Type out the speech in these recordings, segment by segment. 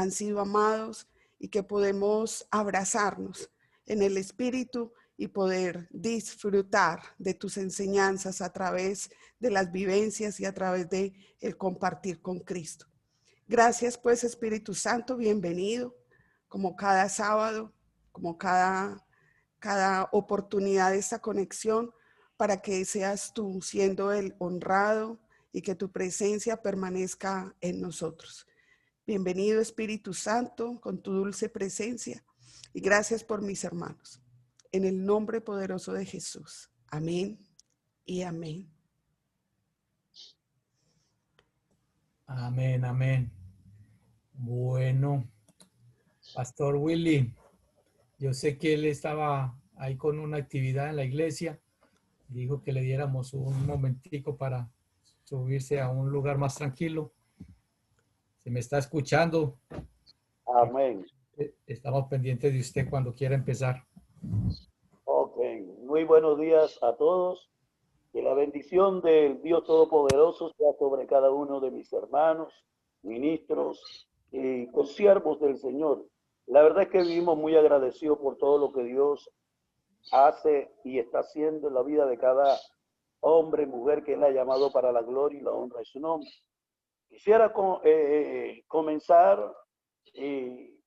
han sido amados y que podemos abrazarnos en el Espíritu y poder disfrutar de tus enseñanzas a través de las vivencias y a través de el compartir con Cristo. Gracias pues, Espíritu Santo, bienvenido, como cada sábado, como cada oportunidad de esta conexión, para que seas tú siendo el honrado y que tu presencia permanezca en nosotros. Bienvenido, Espíritu Santo, con tu dulce presencia, y gracias por mis hermanos. En el nombre poderoso de Jesús. Amén y amén. Amén, amén. Bueno, Pastor Willy, yo sé que él estaba ahí con una actividad en la iglesia. Dijo que le diéramos un momentico para subirse a un lugar más tranquilo. Se me está escuchando. Amén. Estamos pendientes de usted cuando quiera empezar. Ok, muy buenos días a todos. Que la bendición del Dios Todopoderoso sea sobre cada uno de mis hermanos, ministros y consiervos del Señor. La verdad es que vivimos muy agradecidos por todo lo que Dios hace y está haciendo en la vida de cada hombre, mujer que Él ha llamado para la gloria y la honra de su nombre. Quisiera comenzar y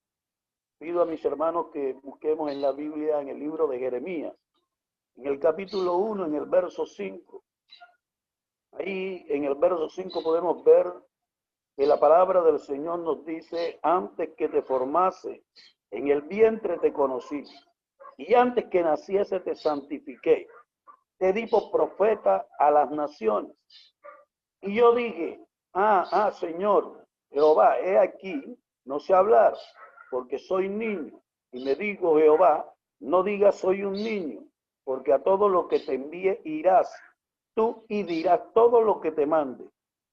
pido a mis hermanos que busquemos en la Biblia, en el libro de Jeremías, en el capítulo 1, en el verso 5. Ahí en el verso 5 podemos ver que la palabra del Señor nos dice: antes que te formase en el vientre te conocí, y antes que naciese te santifiqué, te di por profeta a las naciones. Y yo dije: Señor Jehová, he aquí, no sé hablar, porque soy niño. Y me dijo Jehová: no digas soy un niño, porque a todo lo que te envíe irás tú y dirás todo lo que te mande.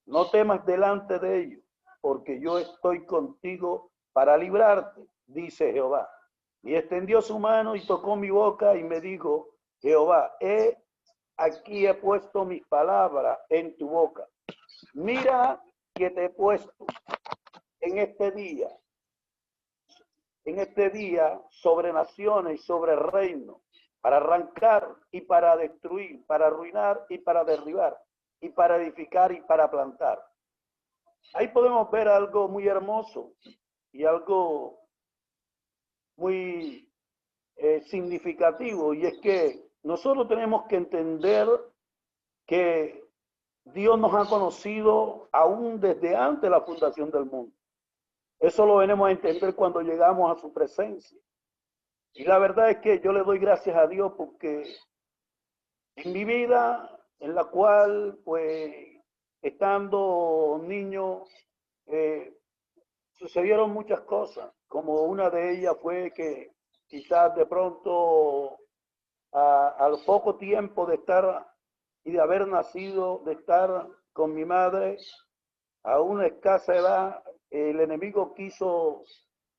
No temas delante de ellos, porque yo estoy contigo para librarte, dice Jehová. Y extendió su mano y tocó mi boca y me dijo Jehová: aquí he puesto mis palabras en tu boca. Mira que te he puesto en este día sobre naciones y sobre reinos, para arrancar y para destruir, para arruinar y para derribar, y para edificar y para plantar. Ahí podemos ver algo muy hermoso y algo muy significativo, y es que nosotros tenemos que entender que Dios nos ha conocido aún desde antes de la fundación del mundo. Eso lo venimos a entender cuando llegamos a su presencia. Y la verdad es que yo le doy gracias a Dios porque en mi vida, en la cual, pues, estando niño, sucedieron muchas cosas. Como una de ellas fue que quizás de pronto, al poco tiempo de estar y de haber nacido, de estar con mi madre, a una escasa edad, el enemigo quiso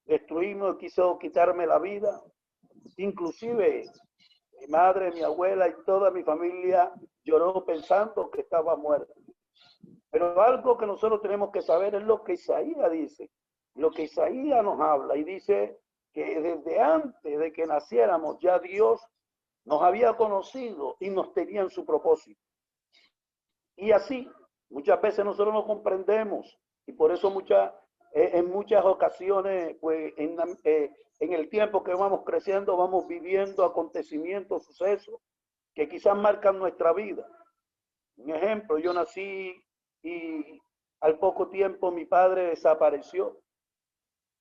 destruirme, quiso quitarme la vida. Inclusive mi madre, mi abuela y toda mi familia lloró pensando que estaba muerta. Pero algo que nosotros tenemos que saber es lo que Isaías dice, lo que Isaías nos habla, y dice que desde antes de que naciéramos ya Dios nos había conocido y nos tenía en su propósito. Y así muchas veces nosotros no comprendemos, y por eso en muchas ocasiones, pues en el tiempo que vamos creciendo, vamos viviendo acontecimientos, sucesos que quizás marcan nuestra vida. Un ejemplo: yo nací y al poco tiempo mi padre desapareció,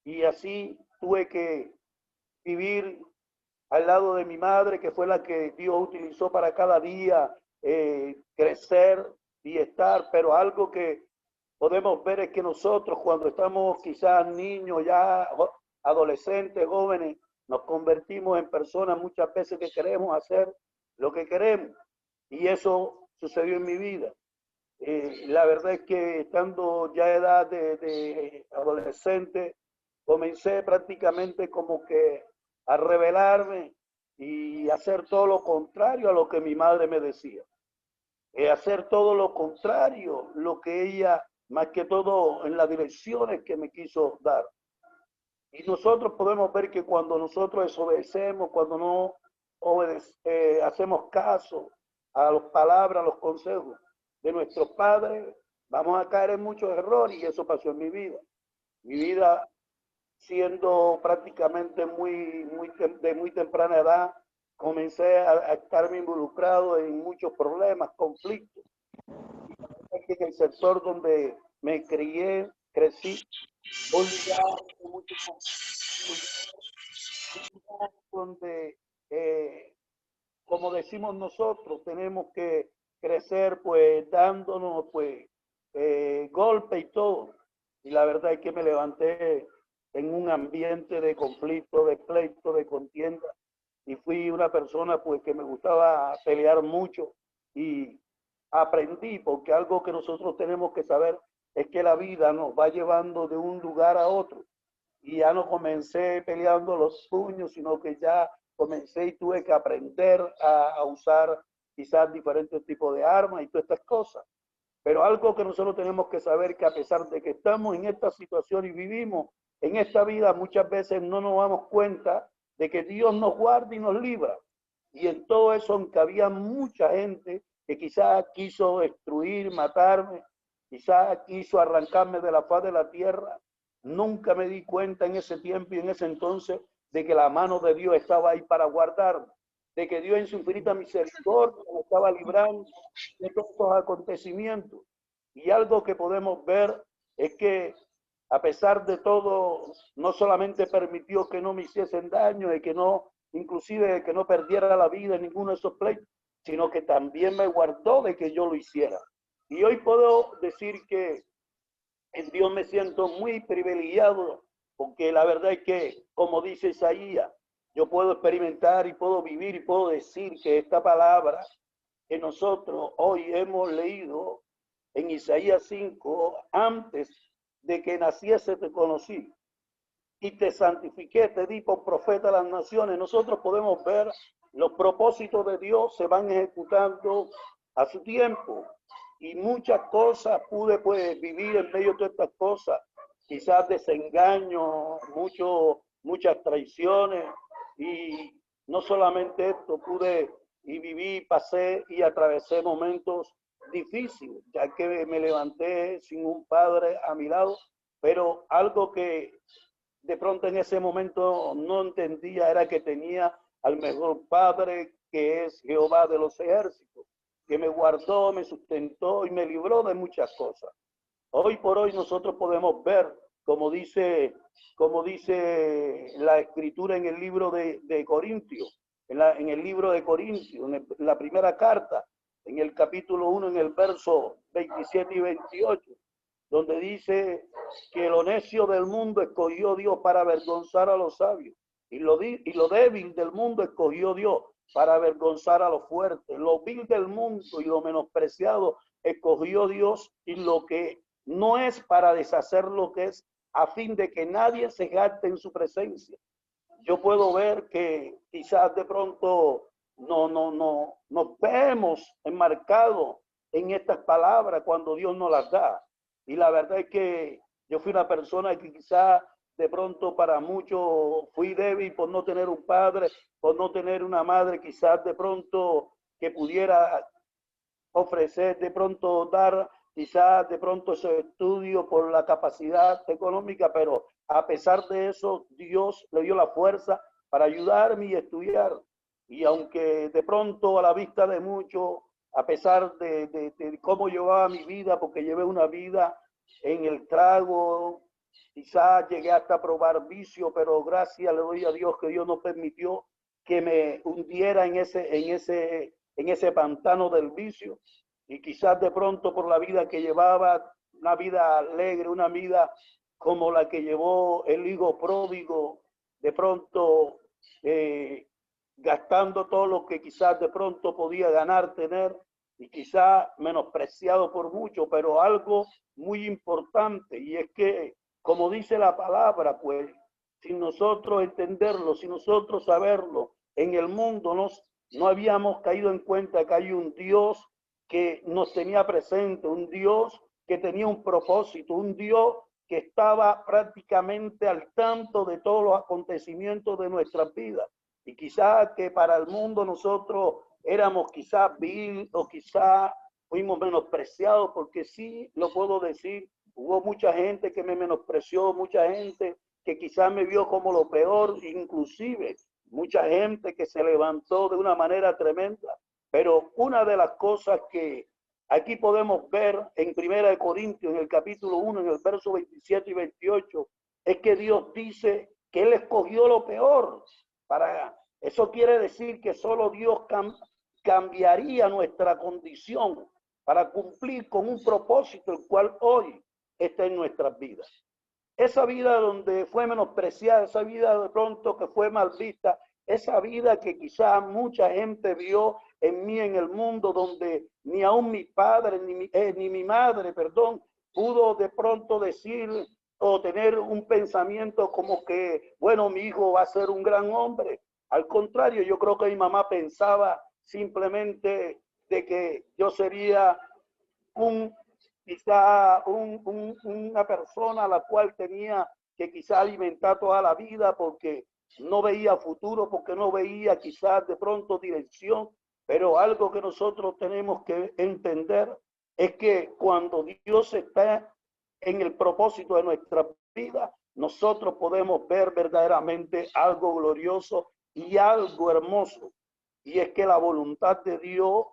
y así tuve que vivir al lado de mi madre, que fue la que Dios utilizó para cada día crecer y estar. Pero algo que podemos ver es que nosotros, cuando estamos quizás niños, ya adolescentes, jóvenes, nos convertimos en personas muchas veces que queremos hacer lo que queremos. Y eso sucedió en mi vida. La verdad es que estando ya edad de adolescente, comencé prácticamente como que a rebelarme y hacer todo lo contrario a lo que mi madre me decía. Hacer todo lo contrario, lo que ella, más que todo en las direcciones que me quiso dar. Y nosotros podemos ver que cuando nosotros desobedecemos, cuando no hacemos caso a las palabras, a los consejos de nuestros padres, vamos a caer en muchos errores, y eso pasó en mi vida. Mi vida, siendo prácticamente de muy temprana edad, comencé a estarme involucrado en muchos problemas, conflictos. Y en el sector donde me crecí, un lugar de mucho donde, como decimos nosotros, tenemos que crecer pues dándonos pues golpe y todo. Y la verdad es que me levanté en un ambiente de conflicto, de pleito, de contienda, y fui una persona pues que me gustaba pelear mucho, y aprendí, porque algo que nosotros tenemos que saber es que la vida nos va llevando de un lugar a otro, y ya no comencé peleando los puños, sino que ya comencé y tuve que aprender a usar quizás diferentes tipos de armas y todas estas cosas. Pero algo que nosotros tenemos que saber, que a pesar de que estamos en esta situación y vivimos en esta vida, muchas veces no nos damos cuenta de que Dios nos guarda y nos libra. Y en todo eso, aunque había mucha gente que quizás quiso destruir, matarme, quizás quiso arrancarme de la faz de la tierra, nunca me di cuenta en ese tiempo y en ese entonces de que la mano de Dios estaba ahí para guardarme, de que Dios en su infinita misericordia me estaba librando de todos estos acontecimientos. Y algo que podemos ver es que a pesar de todo, no solamente permitió que no me hiciesen daño, de que no, inclusive de que no perdiera la vida en ninguno de esos pleitos, sino que también me guardó de que yo lo hiciera. Y hoy puedo decir que en Dios me siento muy privilegiado, porque la verdad es que, como dice Isaías, yo puedo experimentar y puedo vivir y puedo decir que esta palabra que nosotros hoy hemos leído en Isaías 5, antes de que naciese te conocí y te santifiqué, te di por profeta a las naciones. Nosotros podemos ver los propósitos de Dios se van ejecutando a su tiempo, y muchas cosas pude pues vivir en medio de todas estas cosas, quizás desengaño, muchas traiciones, y no solamente esto, pude y viví, pasé y atravesé momentos difíciles, ya que me levanté sin un padre a mi lado, pero algo que de pronto en ese momento no entendía era que tenía al mejor padre, que es Jehová de los ejércitos, que me guardó, me sustentó y me libró de muchas cosas. Hoy por hoy nosotros podemos ver, como dice la escritura en el libro de Corintios, en el libro de Corintios, en la primera carta, en el capítulo 1, en el verso 27 y 28, donde dice que lo necio del mundo escogió Dios para avergonzar a los sabios, y lo débil del mundo escogió Dios para avergonzar a los fuertes. Lo vil del mundo y lo menospreciado escogió Dios, y lo que no es, para deshacer lo que es, a fin de que nadie se gaste en su presencia. Yo puedo ver que quizás de pronto nos vemos enmarcados en estas palabras cuando Dios nos las da. Y la verdad es que yo fui una persona que quizás de pronto para muchos fui débil por no tener un padre, por no tener una madre, quizás de pronto que pudiera ofrecer, de pronto dar quizás de pronto ese estudio por la capacidad económica, pero a pesar de eso, Dios le dio la fuerza para ayudarme y estudiar. Y aunque de pronto a la vista de muchos, a pesar de cómo llevaba mi vida, porque llevé una vida en el trago, quizás llegué hasta probar vicio, pero gracias le doy a Dios que Dios no permitió que me hundiera en ese pantano del vicio. Y quizás de pronto por la vida que llevaba, una vida alegre, una vida como la que llevó el hijo pródigo, de pronto gastando todo lo que quizás de pronto podía ganar, tener, y quizás menospreciado por mucho, pero algo muy importante, y es que, como dice la palabra, pues, sin nosotros entenderlo, sin nosotros saberlo, en el mundo no habíamos caído en cuenta que hay un Dios que nos tenía presente, un Dios que tenía un propósito, un Dios que estaba prácticamente al tanto de todos los acontecimientos de nuestras vidas. Y quizás que para el mundo nosotros éramos quizás vil o quizás fuimos menospreciados, porque sí lo puedo decir, hubo mucha gente que me menospreció, mucha gente que quizás me vio como lo peor, inclusive mucha gente que se levantó de una manera tremenda. Pero una de las cosas que aquí podemos ver en 1 Corintios, en el capítulo 1, en el verso 27 y 28, es que Dios dice que Él escogió lo peor. Eso quiere decir que solo Dios cambiaría nuestra condición para cumplir con un propósito el cual hoy está en nuestras vidas. Esa vida donde fue menospreciada, esa vida de pronto que fue mal vista, esa vida que quizás mucha gente vio en mí en el mundo, donde ni aún mi padre ni mi madre, pudo de pronto decir o tener un pensamiento como que, bueno, mi hijo va a ser un gran hombre. Al contrario, yo creo que mi mamá pensaba simplemente de que yo sería una persona a la cual tenía que quizá alimentar toda la vida, porque no veía futuro, porque no veía quizás de pronto dirección. Pero algo que nosotros tenemos que entender es que cuando Dios está en el propósito de nuestra vida, nosotros podemos ver verdaderamente algo glorioso y algo hermoso. Y es que la voluntad de Dios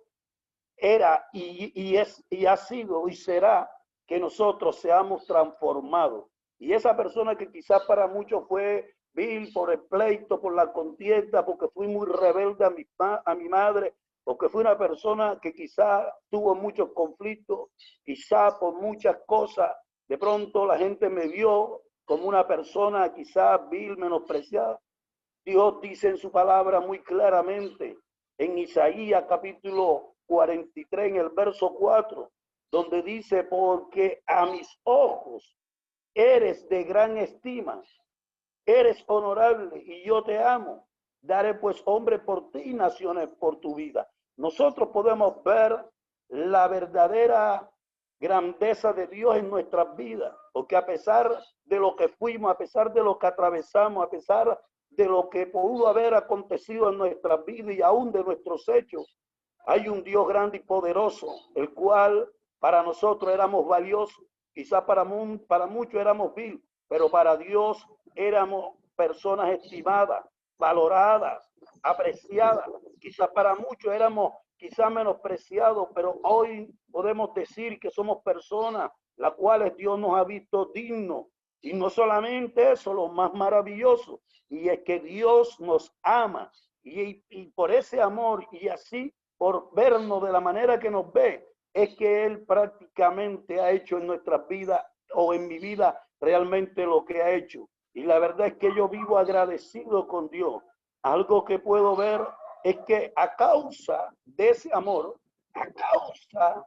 era y ha sido y será que nosotros seamos transformados. Y esa persona que quizás para muchos fue vil por el pleito, por la contienda, porque fui muy rebelde a mi madre, porque fue una persona que quizás tuvo muchos conflictos, quizás por muchas cosas, de pronto la gente me vio como una persona quizás vil, menospreciada. Dios dice en su palabra muy claramente, en Isaías capítulo 43, en el verso 4, donde dice, porque a mis ojos eres de gran estima, eres honorable y yo te amo. Daré pues hombre por ti y naciones por tu vida. Nosotros podemos ver la verdadera grandeza de Dios en nuestras vidas, porque a pesar de lo que fuimos, a pesar de lo que atravesamos, a pesar de lo que pudo haber acontecido en nuestras vidas y aún de nuestros hechos, hay un Dios grande y poderoso, el cual para nosotros éramos valiosos, quizás para muchos éramos vil, pero para Dios éramos personas estimadas, valoradas, apreciadas. Quizás para muchos éramos quizás menospreciados, pero hoy podemos decir que somos personas las cuales Dios nos ha visto dignos. Y no solamente eso, lo más maravilloso, y es que Dios nos ama, y por ese amor y así por vernos de la manera que nos ve, es que Él prácticamente ha hecho en nuestras vidas o en mi vida realmente lo que ha hecho. Y la verdad es que yo vivo agradecido con Dios. Algo que puedo ver es que a causa de ese amor, a causa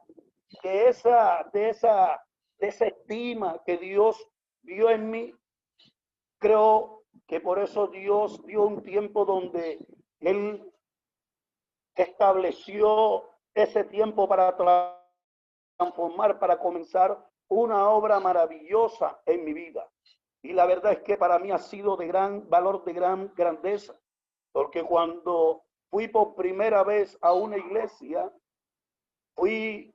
de esa estima que Dios vio en mí, creo que por eso Dios dio un tiempo donde Él estableció ese tiempo para transformar, para comenzar una obra maravillosa en mi vida. Y la verdad es que para mí ha sido de gran valor, de gran grandeza, porque cuando fui por primera vez a una iglesia, y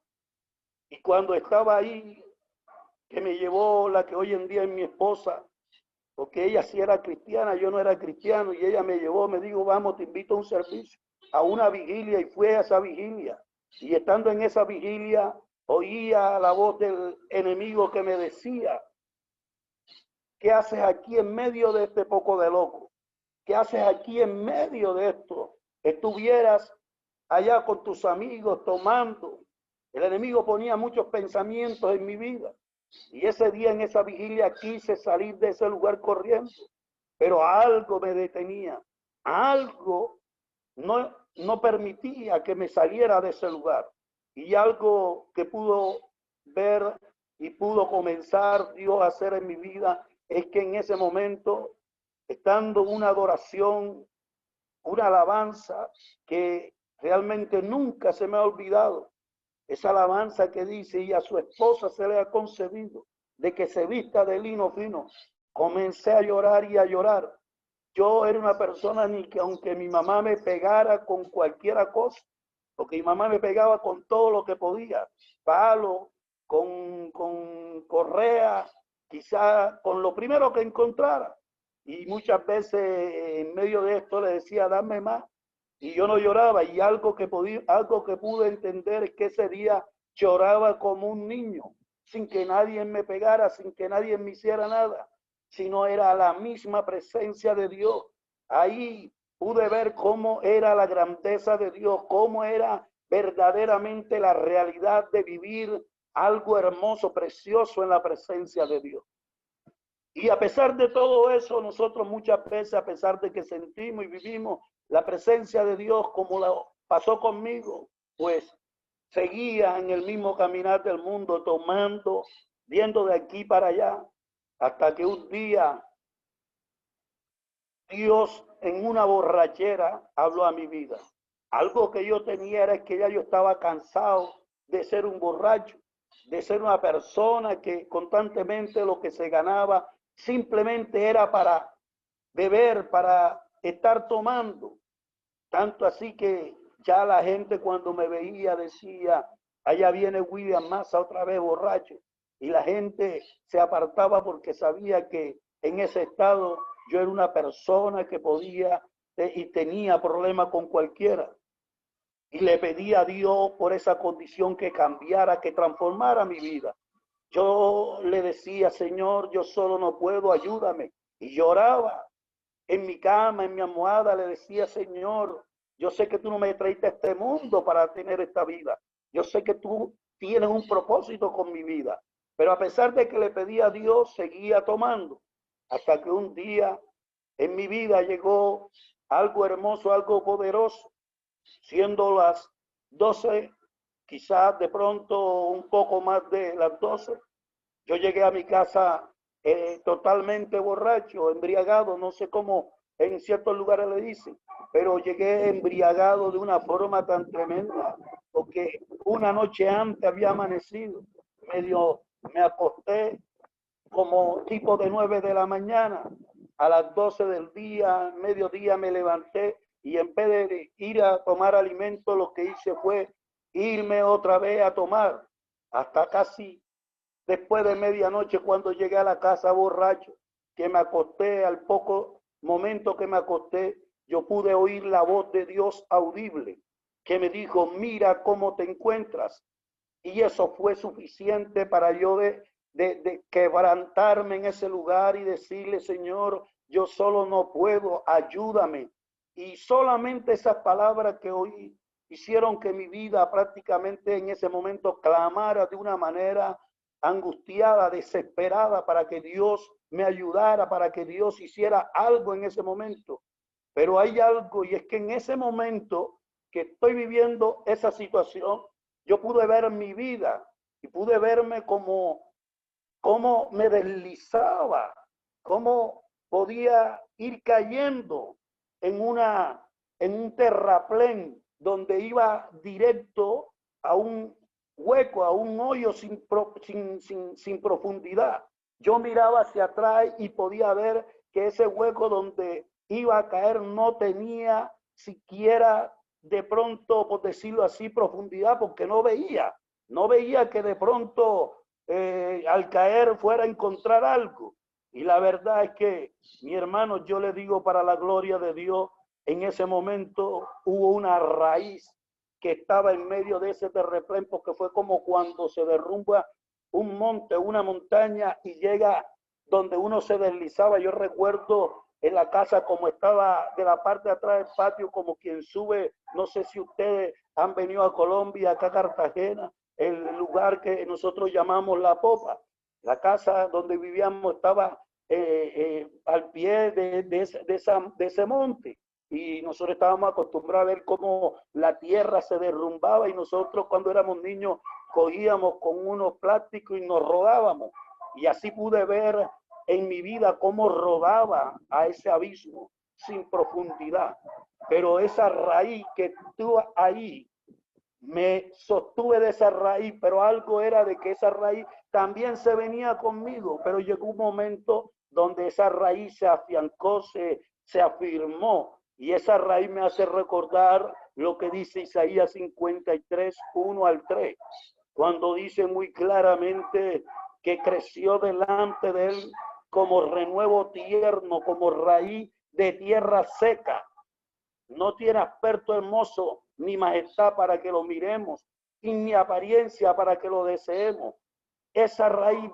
cuando estaba ahí, que me llevó la que hoy en día es mi esposa, porque ella sí era cristiana, yo no era cristiano, y ella me llevó, me dijo, vamos, te invito a un servicio, a una vigilia, y fue a esa vigilia. Y estando en esa vigilia, oía la voz del enemigo que me decía, ¿qué haces aquí en medio de este poco de loco? ¿Qué haces aquí en medio de esto? Estuvieras allá con tus amigos tomando. El enemigo ponía muchos pensamientos en mi vida. Y ese día en esa vigilia quise salir de ese lugar corriendo, pero algo me detenía, algo no permitía que me saliera de ese lugar. Y algo que pudo ver y pudo comenzar Dios a hacer en mi vida es que en ese momento, estando una adoración, una alabanza que realmente nunca se me ha olvidado, esa alabanza que dice, y a su esposa se le ha concedido de que se vista de lino fino. Comencé a llorar y a llorar. Yo era una persona ni que aunque mi mamá me pegara con cualquiera cosa, porque mi mamá me pegaba con todo lo que podía, palo, con correa, quizá con lo primero que encontrara. Y muchas veces en medio de esto le decía, dame más. Y yo no lloraba. Y algo que pude entender es que ese día lloraba como un niño, sin que nadie me pegara, sin que nadie me hiciera nada, sino era la misma presencia de Dios. Ahí pude ver cómo era la grandeza de Dios, cómo era verdaderamente la realidad de vivir algo hermoso, precioso en la presencia de Dios. Y a pesar de todo eso, nosotros muchas veces, a pesar de que sentimos y vivimos la presencia de Dios como la pasó conmigo, pues seguía en el mismo caminar del mundo, tomando, viendo de aquí para allá, hasta que un día Dios en una borrachera habló a mi vida. Algo que yo tenía era que ya yo estaba cansado de ser un borracho, de ser una persona que constantemente lo que se ganaba simplemente era para beber, para estar tomando. Tanto así que ya la gente cuando me veía decía, allá viene William Massa otra vez borracho. Y la gente se apartaba porque sabía que en ese estado yo era una persona que podía y tenía problemas con cualquiera. Y le pedí a Dios por esa condición que cambiara, que transformara mi vida. Yo le decía, Señor, yo solo no puedo, ayúdame. Y lloraba en mi cama, en mi almohada, le decía, Señor, yo sé que tú no me traíste a este mundo para tener esta vida. Yo sé que tú tienes un propósito con mi vida. Pero a pesar de que le pedí a Dios, seguía tomando. Hasta que un día en mi vida llegó algo hermoso, algo poderoso. Siendo las 12, quizás de pronto un poco más de las 12, yo llegué a mi casa totalmente borracho, embriagado, no sé cómo en ciertos lugares le dicen, pero llegué embriagado de una forma tan tremenda, porque una noche antes había amanecido, me acosté como tipo de 9 de la mañana, a las 12 del día, mediodía me levanté y en vez de ir a tomar alimento, lo que hice fue irme otra vez a tomar hasta casi después de medianoche cuando llegué a la casa borracho, que me acosté, al poco momento que me acosté, yo pude oír la voz de Dios audible, que me dijo, mira cómo te encuentras. Y eso fue suficiente para yo de quebrantarme en ese lugar y decirle, Señor, yo solo no puedo, ayúdame. Y solamente esas palabras que oí hicieron que mi vida prácticamente en ese momento clamara de una manera angustiada, desesperada, para que Dios me ayudara, para que Dios hiciera algo en ese momento. Pero hay algo, y es que en ese momento que estoy viviendo esa situación, yo pude ver mi vida y pude verme como me deslizaba, cómo podía ir cayendo en un terraplén donde iba directo a un hueco, a un hoyo sin profundidad. Yo miraba hacia atrás y podía ver que ese hueco donde iba a caer no tenía siquiera de pronto, por decirlo así, profundidad, porque no veía que de pronto al caer fuera a encontrar algo. Y la verdad es que, mi hermano, yo le digo, para la gloria de Dios, en ese momento hubo una raíz que estaba en medio de ese terraplén, porque fue como cuando se derrumba un monte, una montaña, y llega donde uno se deslizaba. Yo recuerdo en la casa como estaba de la parte de atrás del patio, como quien sube, no sé si ustedes han venido a Colombia, acá a Cartagena, el lugar que nosotros llamamos La Popa. La casa donde vivíamos estaba al pie de ese monte, y nosotros estábamos acostumbrados a ver cómo la tierra se derrumbaba, y nosotros cuando éramos niños cogíamos con unos plásticos y nos rodábamos, y así pude ver en mi vida cómo rodaba a ese abismo sin profundidad. Pero esa raíz que estuvo ahí, me sostuve de esa raíz, pero algo era de que esa raíz también se venía conmigo, pero llegó un momento donde esa raíz se afiancó, se afirmó, y esa raíz me hace recordar lo que dice Isaías 53, 1 al 3, cuando dice muy claramente que creció delante de él como renuevo tierno, como raíz de tierra seca. No tiene aspecto hermoso ni majestad para que lo miremos, y ni apariencia para que lo deseemos. Esa raíz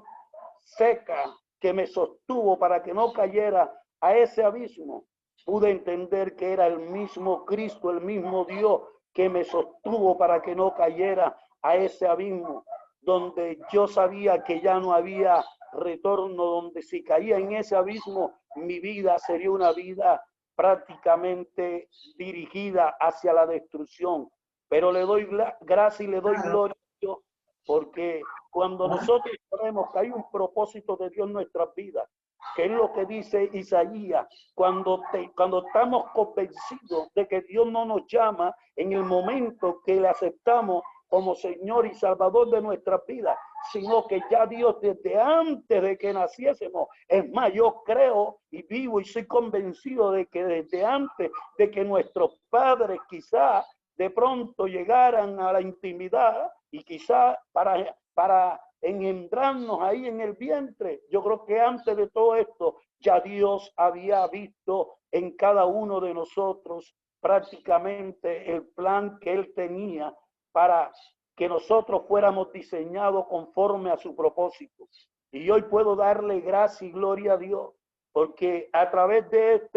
seca que me sostuvo para que no cayera a ese abismo, pude entender que era el mismo Cristo, el mismo Dios que me sostuvo para que no cayera a ese abismo, donde yo sabía que ya no había retorno, donde si caía en ese abismo, mi vida sería una vida prácticamente dirigida hacia la destrucción. Pero le doy gracias y le doy gloria a Dios, porque cuando nosotros sabemos que hay un propósito de Dios en nuestras vidas, que es lo que dice Isaías, cuando estamos convencidos de que Dios no nos llama en el momento que le aceptamos como Señor y Salvador de nuestras vidas, sino que ya Dios desde antes de que naciésemos, es más, yo creo y vivo y soy convencido de que desde antes de que nuestros padres quizás de pronto llegaran a la intimidad y quizás para engendrarnos ahí en el vientre, yo creo que antes de todo esto ya Dios había visto en cada uno de nosotros prácticamente el plan que Él tenía para que nosotros fuéramos diseñados conforme a su propósito. Y hoy puedo darle gracia y gloria a Dios, porque a través de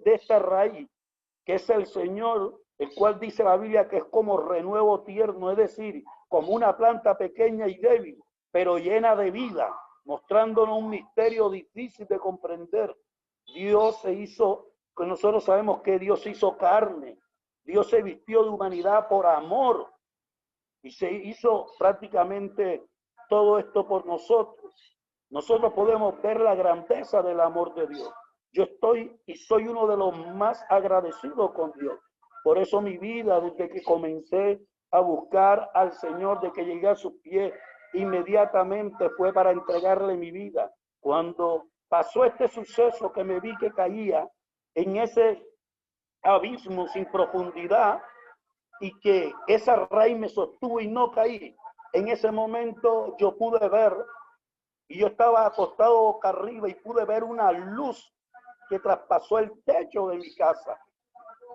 esta raíz, que es el Señor, el cual dice la Biblia que es como renuevo tierno, es decir, como una planta pequeña y débil, pero llena de vida, mostrándonos un misterio difícil de comprender. Dios se hizo, que nosotros sabemos que Dios se hizo carne, Dios se vistió de humanidad por amor y se hizo prácticamente todo esto por nosotros. Nosotros podemos ver la grandeza del amor de Dios. Yo estoy y soy uno de los más agradecidos con Dios. Por eso mi vida, desde que comencé a buscar al Señor, de que llegué a sus pies, inmediatamente fue para entregarle mi vida. Cuando pasó este suceso que me vi que caía en ese abismo sin profundidad y que esa raíz me sostuvo y no caí, en ese momento yo pude ver, y yo estaba acostado boca arriba y pude ver una luz que traspasó el techo de mi casa,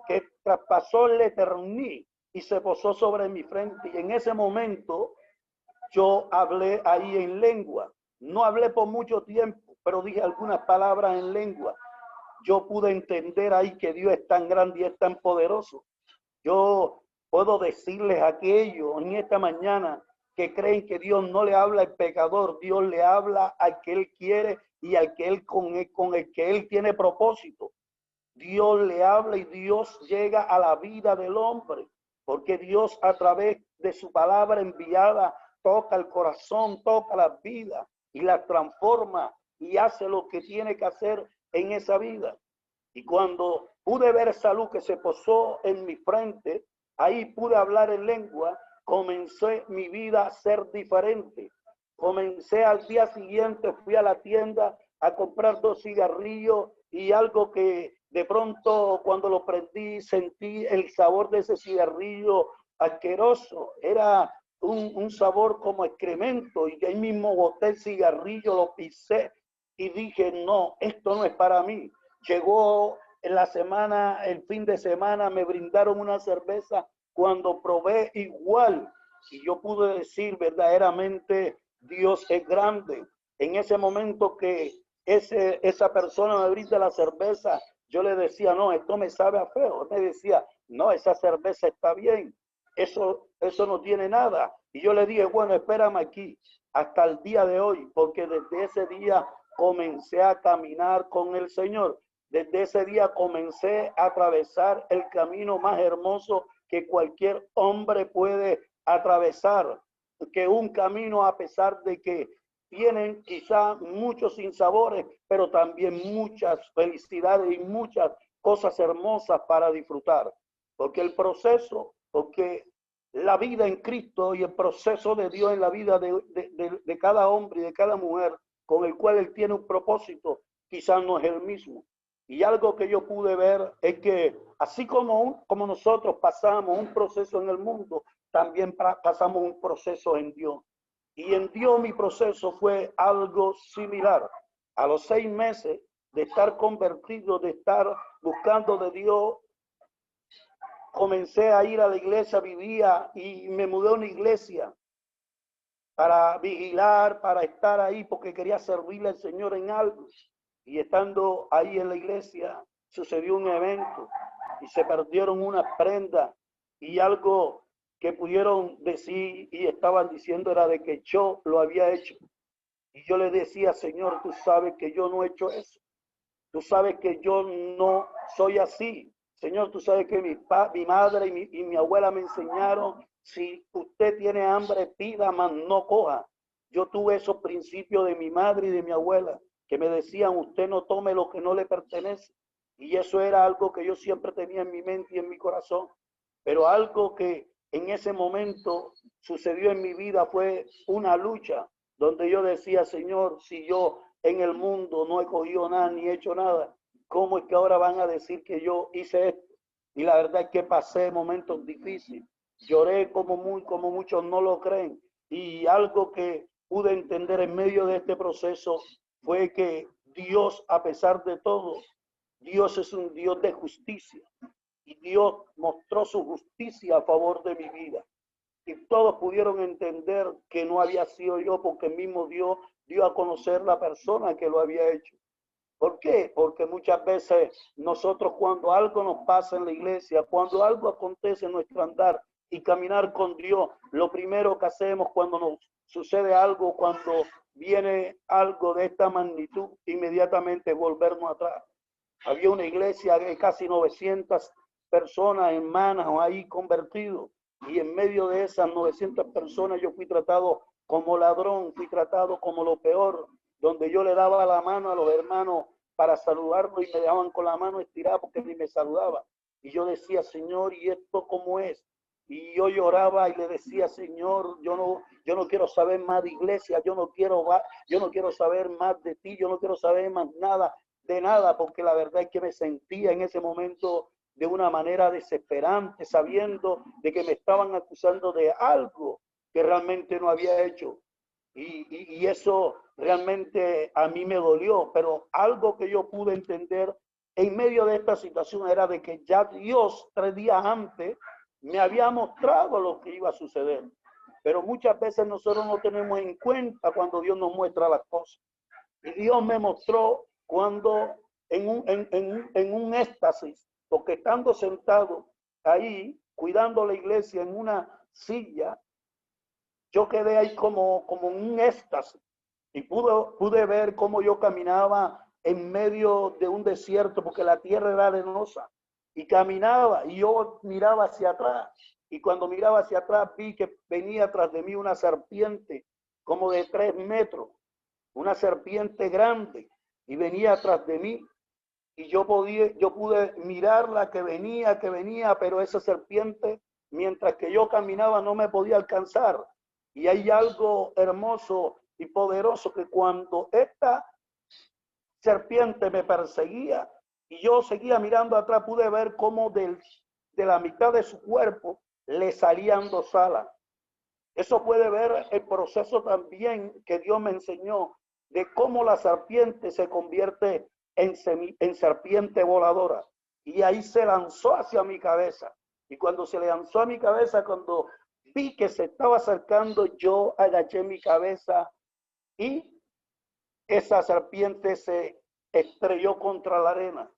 que traspasó el eterní y se posó sobre mi frente. Y en ese momento yo hablé ahí en lengua. No hablé por mucho tiempo, pero dije algunas palabras en lengua. Yo pude entender ahí que Dios es tan grande y es tan poderoso. Yo puedo decirles a aquellos en esta mañana que creen que Dios no le habla al pecador, Dios le habla al que Él quiere y al que Él con el que Él tiene propósito. Dios le habla y Dios llega a la vida del hombre, porque Dios a través de su palabra enviada toca el corazón, toca la vida y la transforma y hace lo que tiene que hacer en esa vida. Y cuando pude ver esa luz que se posó en mi frente, ahí pude hablar en lengua, comencé mi vida a ser diferente. Comencé al día siguiente, fui a la tienda a comprar 2 cigarrillos y algo que de pronto cuando lo prendí sentí el sabor de ese cigarrillo asqueroso. Era un sabor como excremento y ahí mismo boté el cigarrillo, lo pisé y dije, no, esto no es para mí. Llegó en la semana, el fin de semana, me brindaron una cerveza cuando probé igual. Y yo pude decir verdaderamente, Dios es grande. En ese momento que esa persona me brinda la cerveza, yo le decía, no, esto me sabe a feo. Él me decía, no, esa cerveza está bien. Eso no tiene nada. Y yo le dije, bueno, espérame aquí hasta el día de hoy, porque desde ese día comencé a caminar con el Señor. Desde ese día comencé a atravesar el camino más hermoso que cualquier hombre puede atravesar, que un camino a pesar de que tienen quizá muchos sinsabores, pero también muchas felicidades y muchas cosas hermosas para disfrutar. Porque el proceso, porque la vida en Cristo y el proceso de Dios en la vida de cada hombre y de cada mujer con el cual Él tiene un propósito, quizás no es el mismo. Y algo que yo pude ver es que así como nosotros pasamos un proceso en el mundo, también pasamos un proceso en Dios. Y en Dios mi proceso fue algo similar. A los 6 meses de estar convertido, de estar buscando de Dios, comencé a ir a la iglesia, vivía y me mudé a una iglesia para vigilar, para estar ahí, porque quería servirle al Señor en algo. Y estando ahí en la iglesia, sucedió un evento y se perdieron unas prendas y algo que pudieron decir y estaban diciendo era de que yo lo había hecho. Y yo le decía, Señor, tú sabes que yo no he hecho eso. Tú sabes que yo no soy así. Señor, tú sabes que mi madre y mi abuela me enseñaron, si usted tiene hambre, pida, mas no coja. Yo tuve esos principios de mi madre y de mi abuela, que me decían, usted no tome lo que no le pertenece. Y eso era algo que yo siempre tenía en mi mente y en mi corazón. Pero algo que en ese momento sucedió en mi vida fue una lucha, donde yo decía, Señor, si yo en el mundo no he cogido nada ni he hecho nada, ¿cómo es que ahora van a decir que yo hice esto? Y la verdad es que pasé momentos difíciles, lloré como muchos no lo creen, y algo que pude entender en medio de este proceso fue que Dios, a pesar de todo, Dios es un Dios de justicia, y Dios mostró su justicia a favor de mi vida. Y todos pudieron entender que no había sido yo, porque el mismo Dios dio a conocer la persona que lo había hecho. ¿Por qué? Porque muchas veces nosotros, cuando algo nos pasa en la iglesia, cuando algo acontece en nuestro andar y caminar con Dios, lo primero que hacemos cuando nos sucede algo, cuando viene algo de esta magnitud, inmediatamente volvernos atrás. Había una iglesia de casi 900 personas, hermanas, ahí convertidos. Y en medio de esas 900 personas yo fui tratado como ladrón, fui tratado como lo peor, donde yo le daba la mano a los hermanos para saludarlos y me dejaban con la mano estirada porque ni me saludaban. Y yo decía, Señor, ¿y esto cómo es? Y yo lloraba y le decía, Señor, yo no quiero saber más de iglesia, yo no quiero saber más de ti, yo no quiero saber más nada de nada, porque la verdad es que me sentía en ese momento de una manera desesperante, sabiendo de que me estaban acusando de algo que realmente no había hecho. Y eso realmente a mí me dolió, pero algo que yo pude entender en medio de esta situación era de que ya Dios 3 días antes me había mostrado lo que iba a suceder. Pero muchas veces nosotros no tenemos en cuenta cuando Dios nos muestra las cosas. Y Dios me mostró cuando en un éxtasis, porque estando sentado ahí, cuidando la iglesia en una silla, yo quedé ahí como en un éxtasis y pude ver cómo yo caminaba en medio de un desierto, porque la tierra era arenosa, y caminaba y yo miraba hacia atrás, y cuando miraba hacia atrás vi que venía tras de mí una serpiente como de 3 metros, una serpiente grande, y venía atrás de mí. Y yo pude mirarla que venía, pero esa serpiente, mientras que yo caminaba, no me podía alcanzar. Y hay algo hermoso y poderoso, que cuando esta serpiente me perseguía y yo seguía mirando atrás, pude ver cómo de la mitad de su cuerpo le salían 2 alas. Eso puede ver el proceso también que Dios me enseñó de cómo la serpiente se convierte en serpiente voladora. Y ahí se lanzó hacia mi cabeza. Y cuando se le lanzó a mi cabeza, cuando vi que se estaba acercando, yo agaché mi cabeza y esa serpiente se estrelló contra la arena.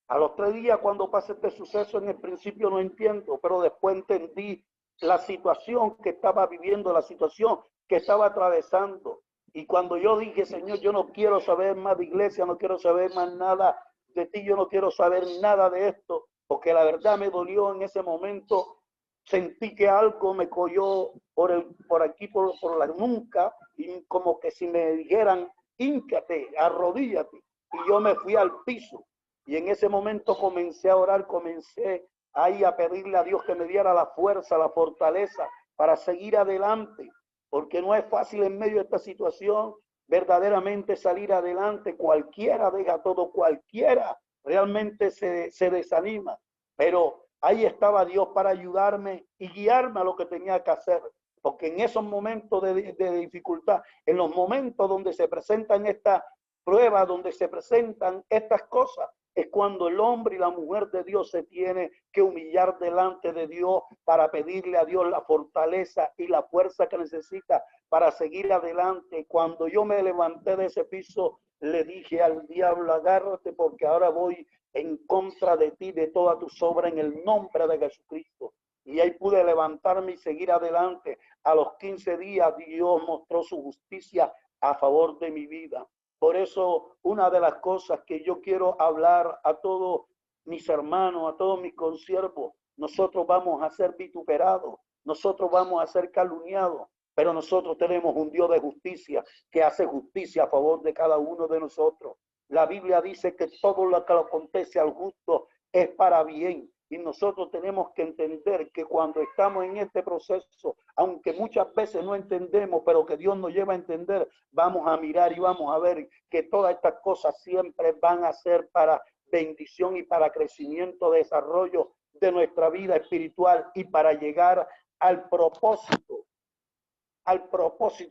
A los 3 días, cuando pasa este suceso, en el principio no entiendo, pero después entendí la situación que estaba viviendo, la situación que estaba atravesando. Y cuando yo dije, Señor, yo no quiero saber más de iglesia, no quiero saber más nada de ti, yo no quiero saber nada de esto, porque la verdad me dolió en ese momento. Sentí que algo me cogió por aquí, por la nuca, y como que si me dijeran, híncate, arrodíllate. Y yo me fui al piso. Y en ese momento comencé a orar, comencé ahí a pedirle a Dios que me diera la fuerza, la fortaleza para seguir adelante, porque no es fácil en medio de esta situación verdaderamente salir adelante. Cualquiera deja todo, cualquiera realmente se desanima, pero ahí estaba Dios para ayudarme y guiarme a lo que tenía que hacer, porque en esos momentos de dificultad, en los momentos donde se presentan estas pruebas, donde se presentan estas cosas, es cuando el hombre y la mujer de Dios se tiene que humillar delante de Dios para pedirle a Dios la fortaleza y la fuerza que necesita para seguir adelante. Cuando yo me levanté de ese piso, le dije al diablo, agárrate porque ahora voy en contra de ti, de toda tu obra, en el nombre de Jesucristo. Y ahí pude levantarme y seguir adelante. A los 15 días Dios mostró su justicia a favor de mi vida. Por eso, una de las cosas que yo quiero hablar a todos mis hermanos, a todos mis consiervos, nosotros vamos a ser vituperados, nosotros vamos a ser calumniados, pero nosotros tenemos un Dios de justicia que hace justicia a favor de cada uno de nosotros. La Biblia dice que todo lo que acontece al justo es para bien. Y nosotros tenemos que entender que cuando estamos en este proceso, aunque muchas veces no entendemos, pero que Dios nos lleva a entender, vamos a mirar y vamos a ver que todas estas cosas siempre van a ser para bendición y para crecimiento, desarrollo de nuestra vida espiritual y para llegar al propósito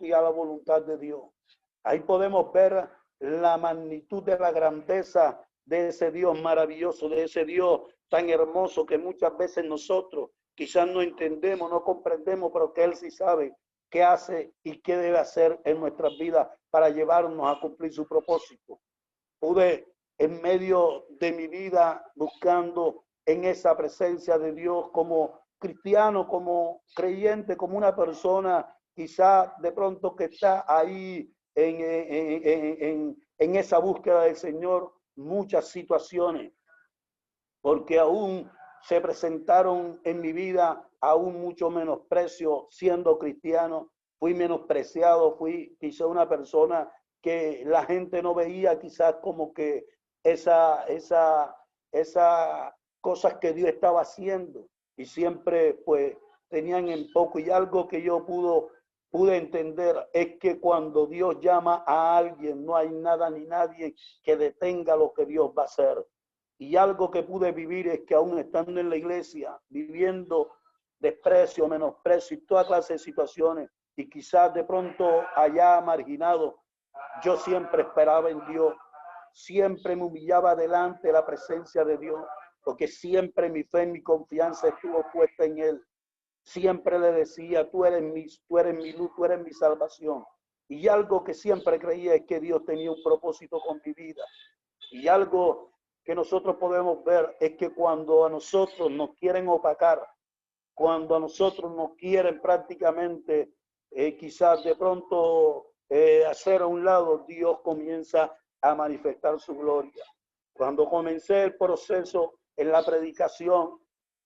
y a la voluntad de Dios. Ahí podemos ver la magnitud de la grandeza de ese Dios maravilloso, de ese Dios tan hermoso que muchas veces nosotros quizás no entendemos, no comprendemos, pero que Él sí sabe qué hace y qué debe hacer en nuestras vidas para llevarnos a cumplir su propósito. Pude en medio de mi vida buscando en esa presencia de Dios como cristiano, como creyente, como una persona quizás de pronto que está ahí en esa búsqueda del Señor, muchas situaciones, porque aún se presentaron en mi vida aún mucho menosprecio siendo cristiano. Fui menospreciado, fui quizá una persona que la gente no veía quizás como que esa cosas que Dios estaba haciendo, y siempre pues tenían en poco. Y algo que yo pude entender es que cuando Dios llama a alguien, no hay nada ni nadie que detenga lo que Dios va a hacer. Y algo que pude vivir es que aún estando en la iglesia, viviendo desprecio, menosprecio y toda clase de situaciones, y quizás de pronto allá marginado, yo siempre esperaba en Dios, siempre me humillaba delante de la presencia de Dios, porque siempre mi fe y mi confianza estuvo puesta en Él. Siempre le decía, tú eres mi luz, tú eres mi salvación. Y algo que siempre creía es que Dios tenía un propósito con mi vida. Y algo que nosotros podemos ver es que cuando a nosotros nos quieren opacar, cuando a nosotros nos quieren prácticamente quizás de pronto hacer a un lado, Dios comienza a manifestar su gloria. Cuando comencé el proceso en la predicación,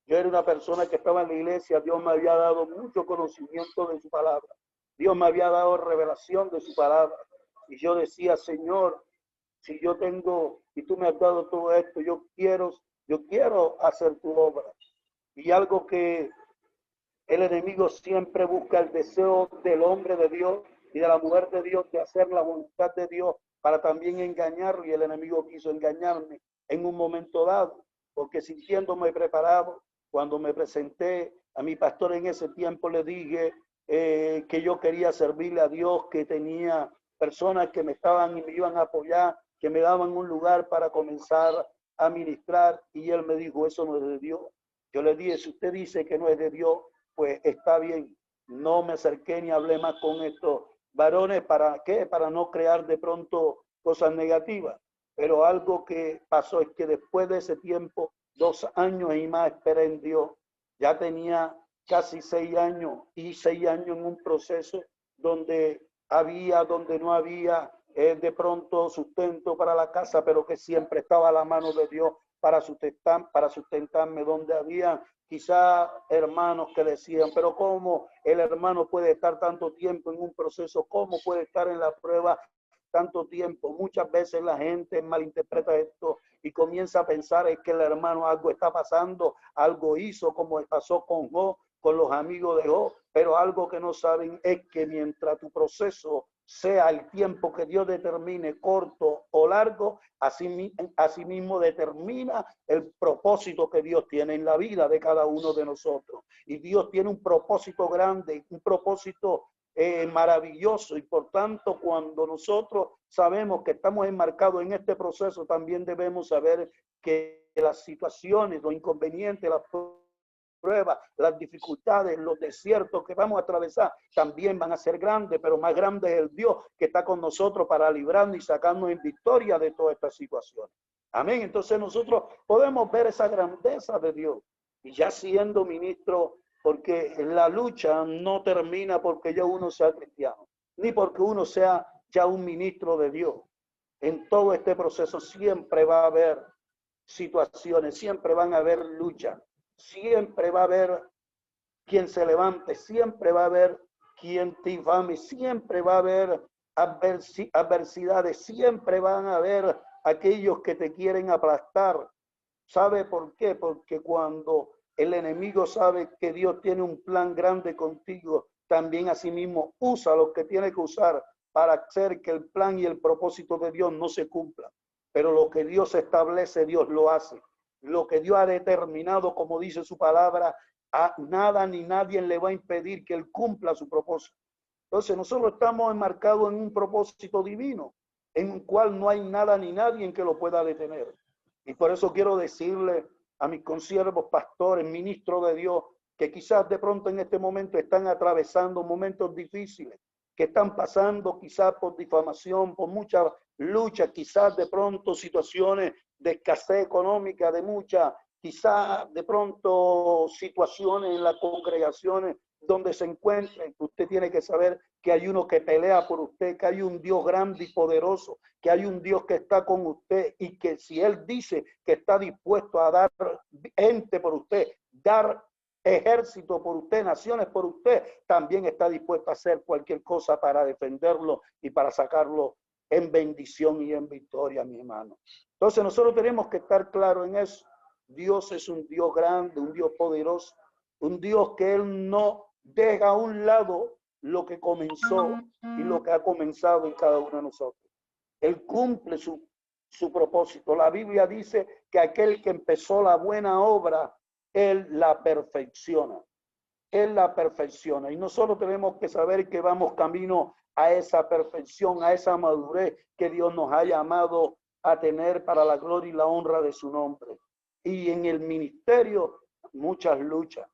yo era una persona que estaba en la iglesia, Dios me había dado mucho conocimiento de su palabra, Dios me había dado revelación de su palabra, y yo decía, Señor, si yo tengo, y tú me has dado todo esto, yo quiero hacer tu obra. Y algo que el enemigo siempre busca, el deseo del hombre de Dios y de la mujer de Dios de hacer la voluntad de Dios para también engañarlo, y el enemigo quiso engañarme en un momento dado, porque sintiéndome preparado, cuando me presenté a mi pastor en ese tiempo, le dije que yo quería servirle a Dios, que tenía personas que me estaban y me iban a apoyar, que me daban un lugar para comenzar a ministrar, y él me dijo, eso no es de Dios. Yo le dije, si usted dice que no es de Dios, pues está bien. No me acerqué ni hablé más con estos varones. ¿Para qué? Para no crear de pronto cosas negativas. Pero algo que pasó es que después de ese tiempo, 2 años y más esperé en Dios. Ya tenía casi 6 años, y 6 años en un proceso donde no había de pronto sustento para la casa, pero que siempre estaba a la mano de Dios para sustentarme, donde había quizá hermanos que decían, pero ¿cómo el hermano puede estar tanto tiempo en un proceso? ¿Cómo puede estar en la prueba tanto tiempo? Muchas veces la gente malinterpreta esto y comienza comienza a pensar es que el hermano algo está pasando, algo hizo como pasó con Job, con los amigos de Job, pero algo que no saben es que mientras tu proceso sea el tiempo que Dios determine, corto o largo, así mismo determina el propósito que Dios tiene en la vida de cada uno de nosotros. Y Dios tiene un propósito grande, un propósito maravilloso, y por tanto cuando nosotros sabemos que estamos enmarcados en este proceso, también debemos saber que las situaciones, los inconvenientes, las pruebas, las dificultades, los desiertos que vamos a atravesar también van a ser grandes, pero más grande es el Dios que está con nosotros para librarnos y sacarnos en victoria de todas estas situaciones. Amén. Entonces nosotros podemos ver esa grandeza de Dios, y ya siendo ministro, porque la lucha no termina porque ya uno sea cristiano, ni porque uno sea ya un ministro de Dios. En todo este proceso siempre va a haber situaciones, siempre van a haber luchas, siempre va a haber quien se levante, siempre va a haber quien te infame, siempre va a haber adversidades, siempre van a haber aquellos que te quieren aplastar. ¿Sabe por qué? Porque cuando el enemigo sabe que Dios tiene un plan grande contigo, también asimismo usa lo que tiene que usar para hacer que el plan y el propósito de Dios no se cumplan. Pero lo que Dios establece, Dios lo hace. Lo que Dios ha determinado, como dice su palabra, a nada ni nadie le va a impedir que Él cumpla su propósito. Entonces nosotros estamos enmarcados en un propósito divino, en el cual no hay nada ni nadie en que lo pueda detener. Y por eso quiero decirle a mis consiervos, pastores, ministros de Dios, que quizás de pronto en este momento están atravesando momentos difíciles, que están pasando quizás por difamación, por mucha lucha, quizás de pronto situaciones de escasez económica, de mucha, quizás de pronto situaciones en las congregaciones donde se encuentren. Usted tiene que saber que hay uno que pelea por usted, que hay un Dios grande y poderoso, que hay un Dios que está con usted, y que si Él dice que está dispuesto a dar gente por usted, dar ejército por usted, naciones por usted, también está dispuesto a hacer cualquier cosa para defenderlo y para sacarlo en bendición y en victoria, mi hermano. Entonces nosotros tenemos que estar claros en eso. Dios es un Dios grande, un Dios poderoso, un Dios que Él no deja a un lado lo que comenzó y lo que ha comenzado en cada uno de nosotros. Él cumple su propósito. La Biblia dice que aquel que empezó la buena obra, Él la perfecciona. Él la perfecciona. Y nosotros tenemos que saber que vamos camino a esa perfección, a esa madurez que Dios nos ha llamado a tener para la gloria y la honra de su nombre. Y en el ministerio, muchas luchas,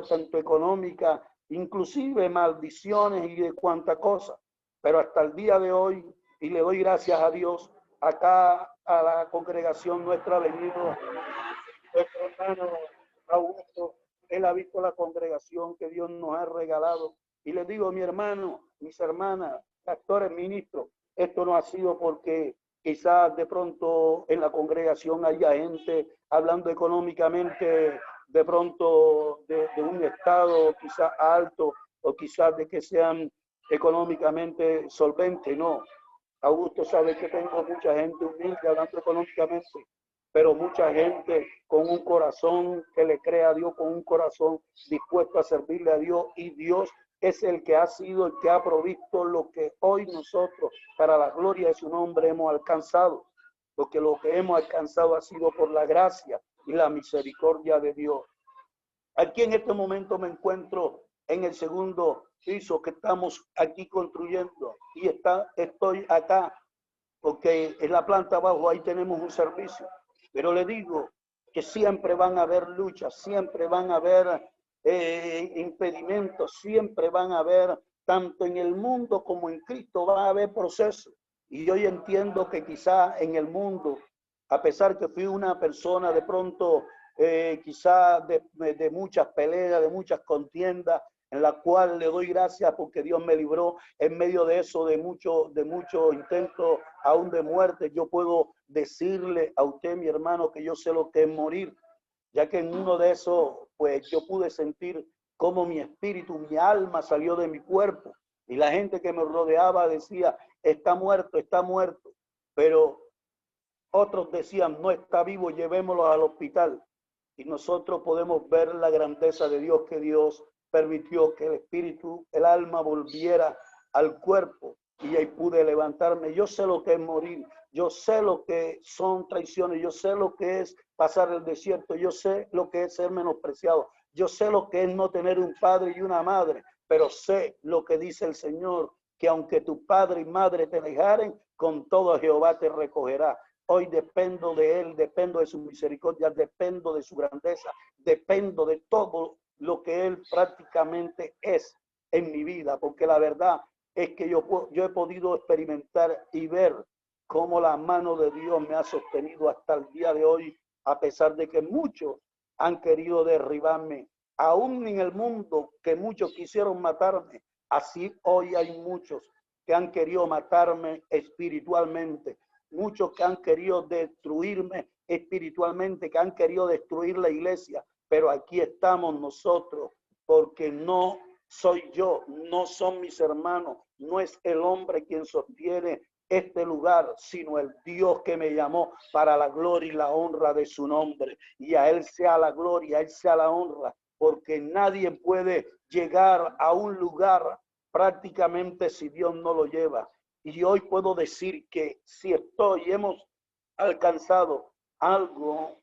tanto económicas, inclusive maldiciones y de cuánta cosa. Pero hasta el día de hoy, y le doy gracias a Dios, acá a la congregación nuestra ha venido nuestro hermano Augusto. Él ha visto la congregación que Dios nos ha regalado. Y les digo, mi hermano, mis hermanas, pastores, ministros, esto no ha sido porque quizás de pronto en la congregación haya gente hablando económicamente, de pronto de un estado quizás alto, o quizás de que sean económicamente solventes. No, Augusto sabe que tengo mucha gente humilde hablando económicamente, pero mucha gente con un corazón que le cree a Dios, con un corazón dispuesto a servirle a Dios, y Dios es el que ha sido, el que ha provisto lo que hoy nosotros, para la gloria de su nombre, hemos alcanzado. Porque lo que hemos alcanzado ha sido por la gracia y la misericordia de Dios. Aquí en este momento me encuentro en el segundo piso que estamos aquí construyendo, y estoy acá porque en la planta abajo ahí tenemos un servicio. Pero le digo que siempre van a haber luchas, siempre van a haber impedimentos, siempre van a haber, tanto en el mundo como en Cristo, va a haber procesos. Y yo entiendo que quizá en el mundo, a pesar que fui una persona de pronto quizá de muchas peleas, de muchas contiendas, en la cual le doy gracias porque Dios me libró en medio de eso, de muchos intentos aún de muerte. Yo puedo decirle a usted, mi hermano, que yo sé lo que es morir, ya que en uno de esos, pues yo pude sentir cómo mi espíritu, mi alma salió de mi cuerpo, y la gente que me rodeaba decía, está muerto, está muerto. Pero Otros decían, no está vivo, llevémoslo al hospital. Y nosotros podemos ver la grandeza de Dios, que Dios permitió que el espíritu, el alma volviera al cuerpo y ahí pude levantarme. Yo sé lo que es morir, yo sé lo que son traiciones, yo sé lo que es pasar el desierto, yo sé lo que es ser menospreciado, yo sé lo que es no tener un padre y una madre, pero sé lo que dice el Señor, que aunque tu padre y madre te dejaren, con todo Jehová te recogerá. Hoy dependo de Él, dependo de su misericordia, dependo de su grandeza, dependo de todo lo que Él prácticamente es en mi vida, porque la verdad es que yo he podido experimentar y ver cómo la mano de Dios me ha sostenido hasta el día de hoy, a pesar de que muchos han querido derribarme, aún en el mundo que muchos quisieron matarme, así hoy hay muchos que han querido matarme espiritualmente, muchos que han querido destruirme espiritualmente, que han querido destruir la iglesia, pero aquí estamos nosotros, porque no soy yo, no son mis hermanos, no es el hombre quien sostiene este lugar, sino el Dios que me llamó para la gloria y la honra de su nombre. Y a Él sea la gloria, a Él sea la honra, porque nadie puede llegar a un lugar prácticamente si Dios no lo lleva. Y hoy puedo decir que si hemos alcanzado algo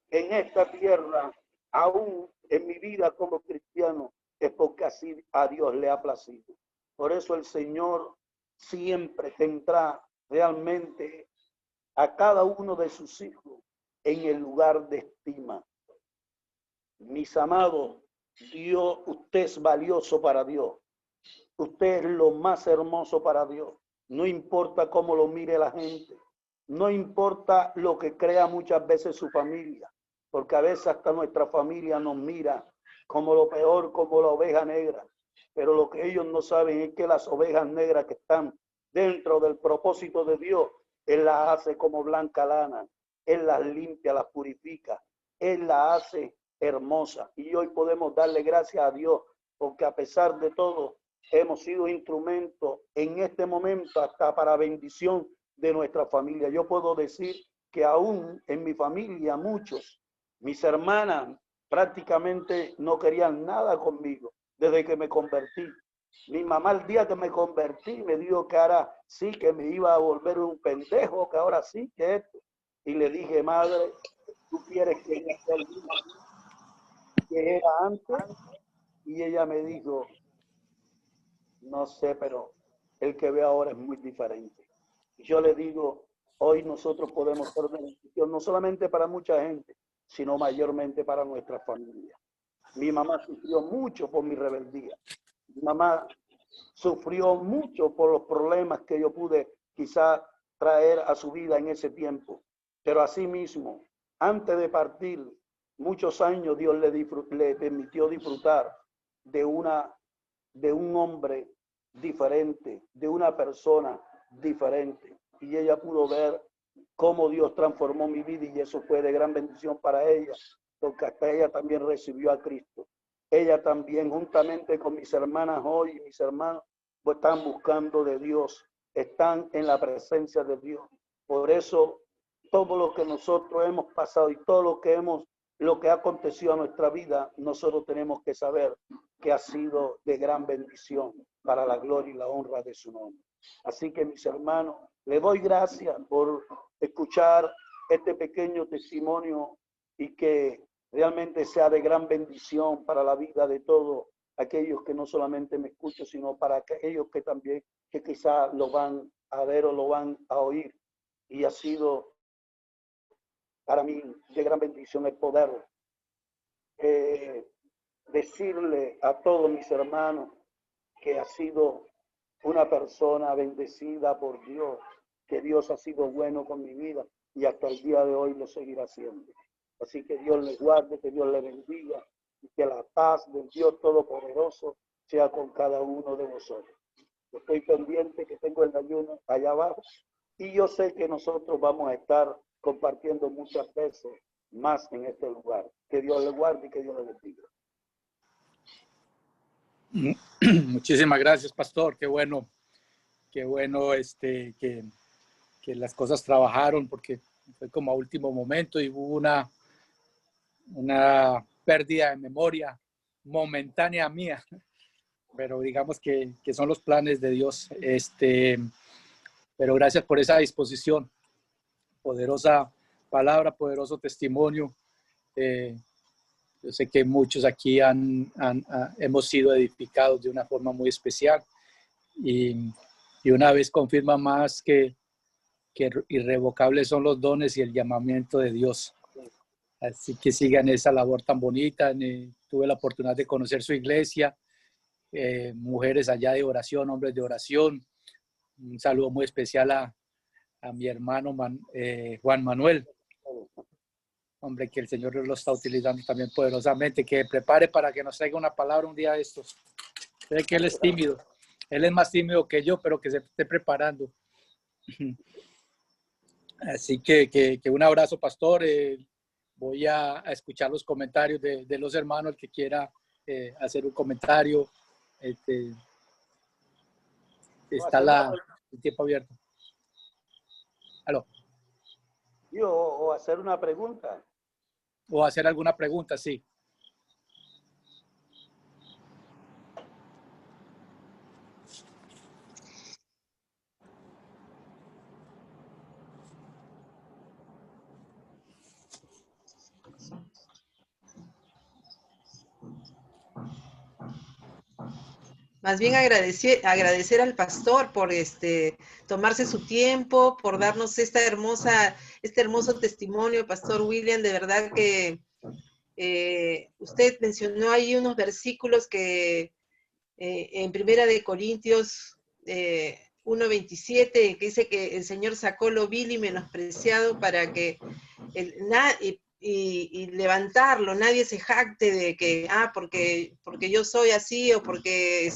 en esta tierra, aún en mi vida como cristiano, es porque así a Dios le ha placido. Por eso el Señor siempre tendrá realmente a cada uno de sus hijos en el lugar de estima. Mis amados, Dios, usted es valioso para Dios. Usted es lo más hermoso para Dios. No importa cómo lo mire la gente. No importa lo que crea muchas veces su familia. Porque a veces hasta nuestra familia nos mira como lo peor, como la oveja negra. Pero lo que ellos no saben es que las ovejas negras que están dentro del propósito de Dios, Él las hace como blanca lana. Él las limpia, las purifica. Él las hace hermosa. Y hoy podemos darle gracias a Dios porque a pesar de todo, hemos sido instrumentos en este momento hasta para bendición de nuestra familia. Yo puedo decir que aún en mi familia muchos, mis hermanas prácticamente no querían nada conmigo desde que me convertí. Mi mamá el día que me convertí me dijo que ahora sí que me iba a volver un pendejo, que ahora sí que esto. Y le dije, madre, ¿tú quieres que sea el mismo que era antes? Y ella me dijo, no sé, pero el que ve ahora es muy diferente. Y yo le digo, hoy nosotros podemos ser beneficios no solamente para mucha gente, sino mayormente para nuestra familia. Mi mamá sufrió mucho por mi rebeldía. Mi mamá sufrió mucho por los problemas que yo pude quizá traer a su vida en ese tiempo. Pero asimismo, antes de partir, muchos años Dios le permitió disfrutar de un hombre diferente, de una persona diferente. Y ella pudo ver cómo Dios transformó mi vida y eso fue de gran bendición para ella, porque hasta ella también recibió a Cristo. Ella también, juntamente con mis hermanas hoy y mis hermanos, pues están buscando de Dios, están en la presencia de Dios. Por eso, todo lo que nosotros hemos pasado y todo lo que ha acontecido a nuestra vida, nosotros tenemos que saber que ha sido de gran bendición para la gloria y la honra de su nombre. Así que, mis hermanos, le doy gracias por escuchar este pequeño testimonio y que realmente sea de gran bendición para la vida de todos aquellos que no solamente me escuchan, sino para aquellos que también, que quizá lo van a ver o lo van a oír. Y ha sido para mí de gran bendición el poder decirle a todos mis hermanos que ha sido una persona bendecida por Dios, que Dios ha sido bueno con mi vida y hasta el día de hoy lo seguirá haciendo. Así que Dios les guarde, que Dios les bendiga y que la paz del Dios Todopoderoso sea con cada uno de vosotros. Yo estoy pendiente que tengo el ayuno allá abajo y yo sé que nosotros vamos a estar compartiendo muchas veces más en este lugar. Que Dios les guarde y que Dios les bendiga. Muchísimas gracias, pastor. Qué bueno que las cosas trabajaron, porque fue como a último momento y hubo una pérdida de memoria momentánea mía, pero digamos que son los planes de Dios. Pero gracias por esa disposición, poderosa palabra, poderoso testimonio. Yo sé que muchos aquí hemos sido edificados de una forma muy especial y una vez confirma más que irrevocables son los dones y el llamamiento de Dios. Así que sigan esa labor tan bonita. Tuve la oportunidad de conocer su iglesia, mujeres allá de oración, hombres de oración. Un saludo muy especial a mi hermano Juan Manuel. Hombre, que el Señor lo está utilizando también poderosamente, que prepare para que nos traiga una palabra un día de estos. Sé que él es tímido, él es más tímido que yo, pero que se esté preparando. Así que un abrazo, pastor. Voy a escuchar los comentarios de los hermanos, el que quiera hacer un comentario. Está el tiempo abierto. ¿Aló? O hacer una pregunta. O hacer alguna pregunta, sí. Más bien agradecer al pastor por tomarse su tiempo, por darnos este hermoso testimonio, Pastor William. De verdad que usted mencionó ahí unos versículos que en Primera de Corintios 1:27, que dice que el Señor sacó lo vil y menospreciado para que y levantarlo, nadie se jacte de que, porque yo soy así o porque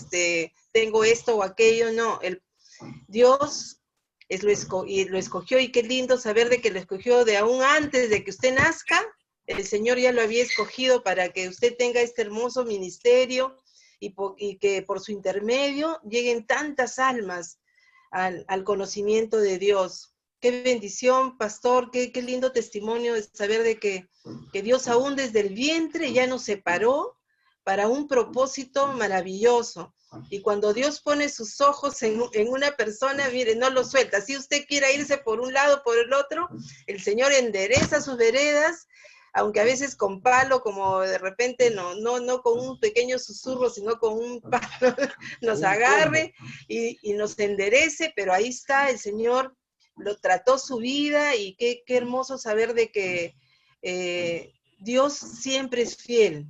tengo esto o aquello. No, Dios lo escogió, y qué lindo saber de que lo escogió de aún antes de que usted nazca. El Señor ya lo había escogido para que usted tenga este hermoso ministerio y que por su intermedio lleguen tantas almas al conocimiento de Dios. Qué bendición, pastor, qué lindo testimonio de saber de que Dios aún desde el vientre ya nos separó para un propósito maravilloso. Y cuando Dios pone sus ojos en una persona, mire, no lo suelta. Si usted quiere irse por un lado, por el otro, el Señor endereza sus veredas, aunque a veces con palo, como de repente, no con un pequeño susurro, sino con un palo, nos agarre y nos enderece, pero ahí está el Señor. Lo trató su vida y qué hermoso saber de que Dios siempre es fiel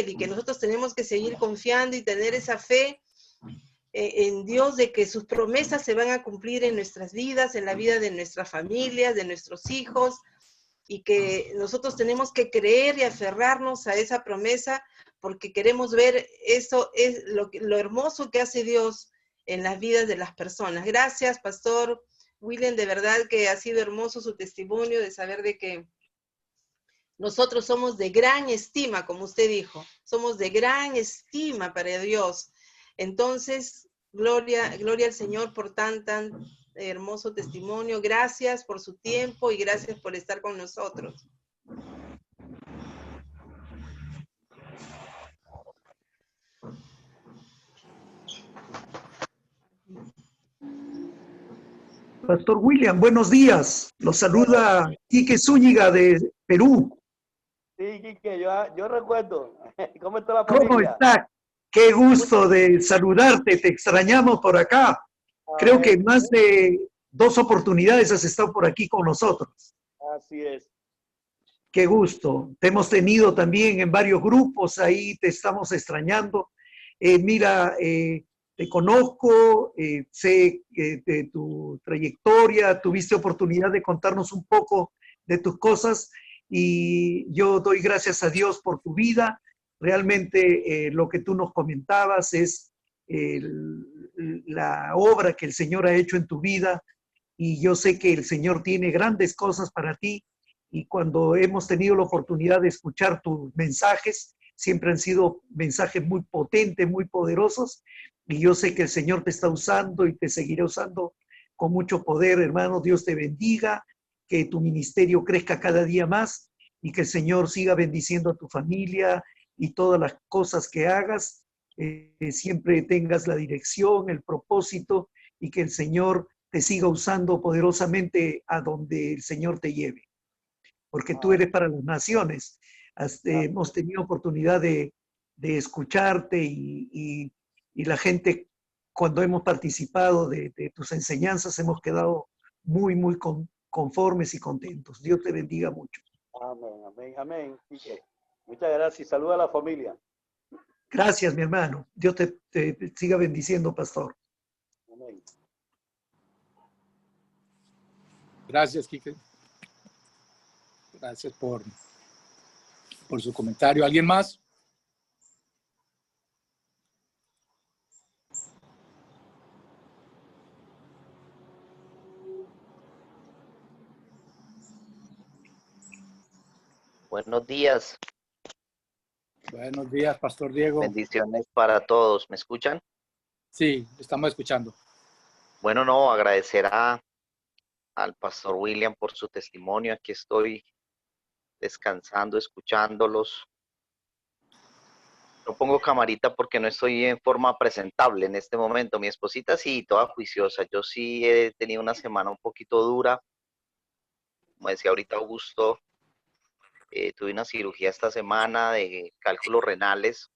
y que nosotros tenemos que seguir confiando y tener esa fe en Dios de que sus promesas se van a cumplir en nuestras vidas, en la vida de nuestras familias, de nuestros hijos, y que nosotros tenemos que creer y aferrarnos a esa promesa porque queremos ver eso, es lo hermoso que hace Dios en las vidas de las personas. Gracias, Pastor William, de verdad que ha sido hermoso su testimonio de saber de que nosotros somos de gran estima, como usted dijo, somos de gran estima para Dios. Entonces, gloria al Señor por tan hermoso testimonio. Gracias por su tiempo y gracias por estar con nosotros. Pastor William, buenos días. Los saluda Quique Zúñiga de Perú. Sí, Quique, yo recuerdo. ¿Cómo está la familia? ¿Cómo está? Qué gusto de saludarte. Te extrañamos por acá. Creo que más de 2 oportunidades has estado por aquí con nosotros. Así es. Qué gusto. Te hemos tenido también en varios grupos. Ahí te estamos extrañando. Mira, te conozco, sé de tu trayectoria, tuviste oportunidad de contarnos un poco de tus cosas y yo doy gracias a Dios por tu vida. Realmente lo que tú nos comentabas es la obra que el Señor ha hecho en tu vida y yo sé que el Señor tiene grandes cosas para ti y cuando hemos tenido la oportunidad de escuchar tus mensajes, siempre han sido mensajes muy potentes, muy poderosos. Y yo sé que el Señor te está usando y te seguirá usando con mucho poder, hermano. Dios te bendiga. que tu ministerio crezca cada día más y que el Señor siga bendiciendo a tu familia y todas las cosas que hagas. Siempre tengas la dirección, el propósito y que el Señor te siga usando poderosamente a donde el Señor te lleve. Porque tú eres para las naciones. Hemos tenido oportunidad de escucharte y la gente, cuando hemos participado de tus enseñanzas, hemos quedado muy, muy conformes y contentos. Dios te bendiga mucho. Amén, amén, amén. Muchas gracias. Saluda a la familia. Gracias, mi hermano. Dios te siga bendiciendo, pastor. Amén. Gracias, Quique. Gracias por su comentario. ¿Alguien más? Buenos días. Buenos días, Pastor Diego. Bendiciones para todos. ¿Me escuchan? Sí, estamos escuchando. Bueno, no, agradecer al Pastor William por su testimonio. Aquí estoy descansando, escuchándolos. No pongo camarita porque no estoy en forma presentable en este momento. Mi esposita sí, toda juiciosa. Yo sí he tenido una semana un poquito dura. Como decía ahorita Augusto, tuve una cirugía esta semana de cálculos renales.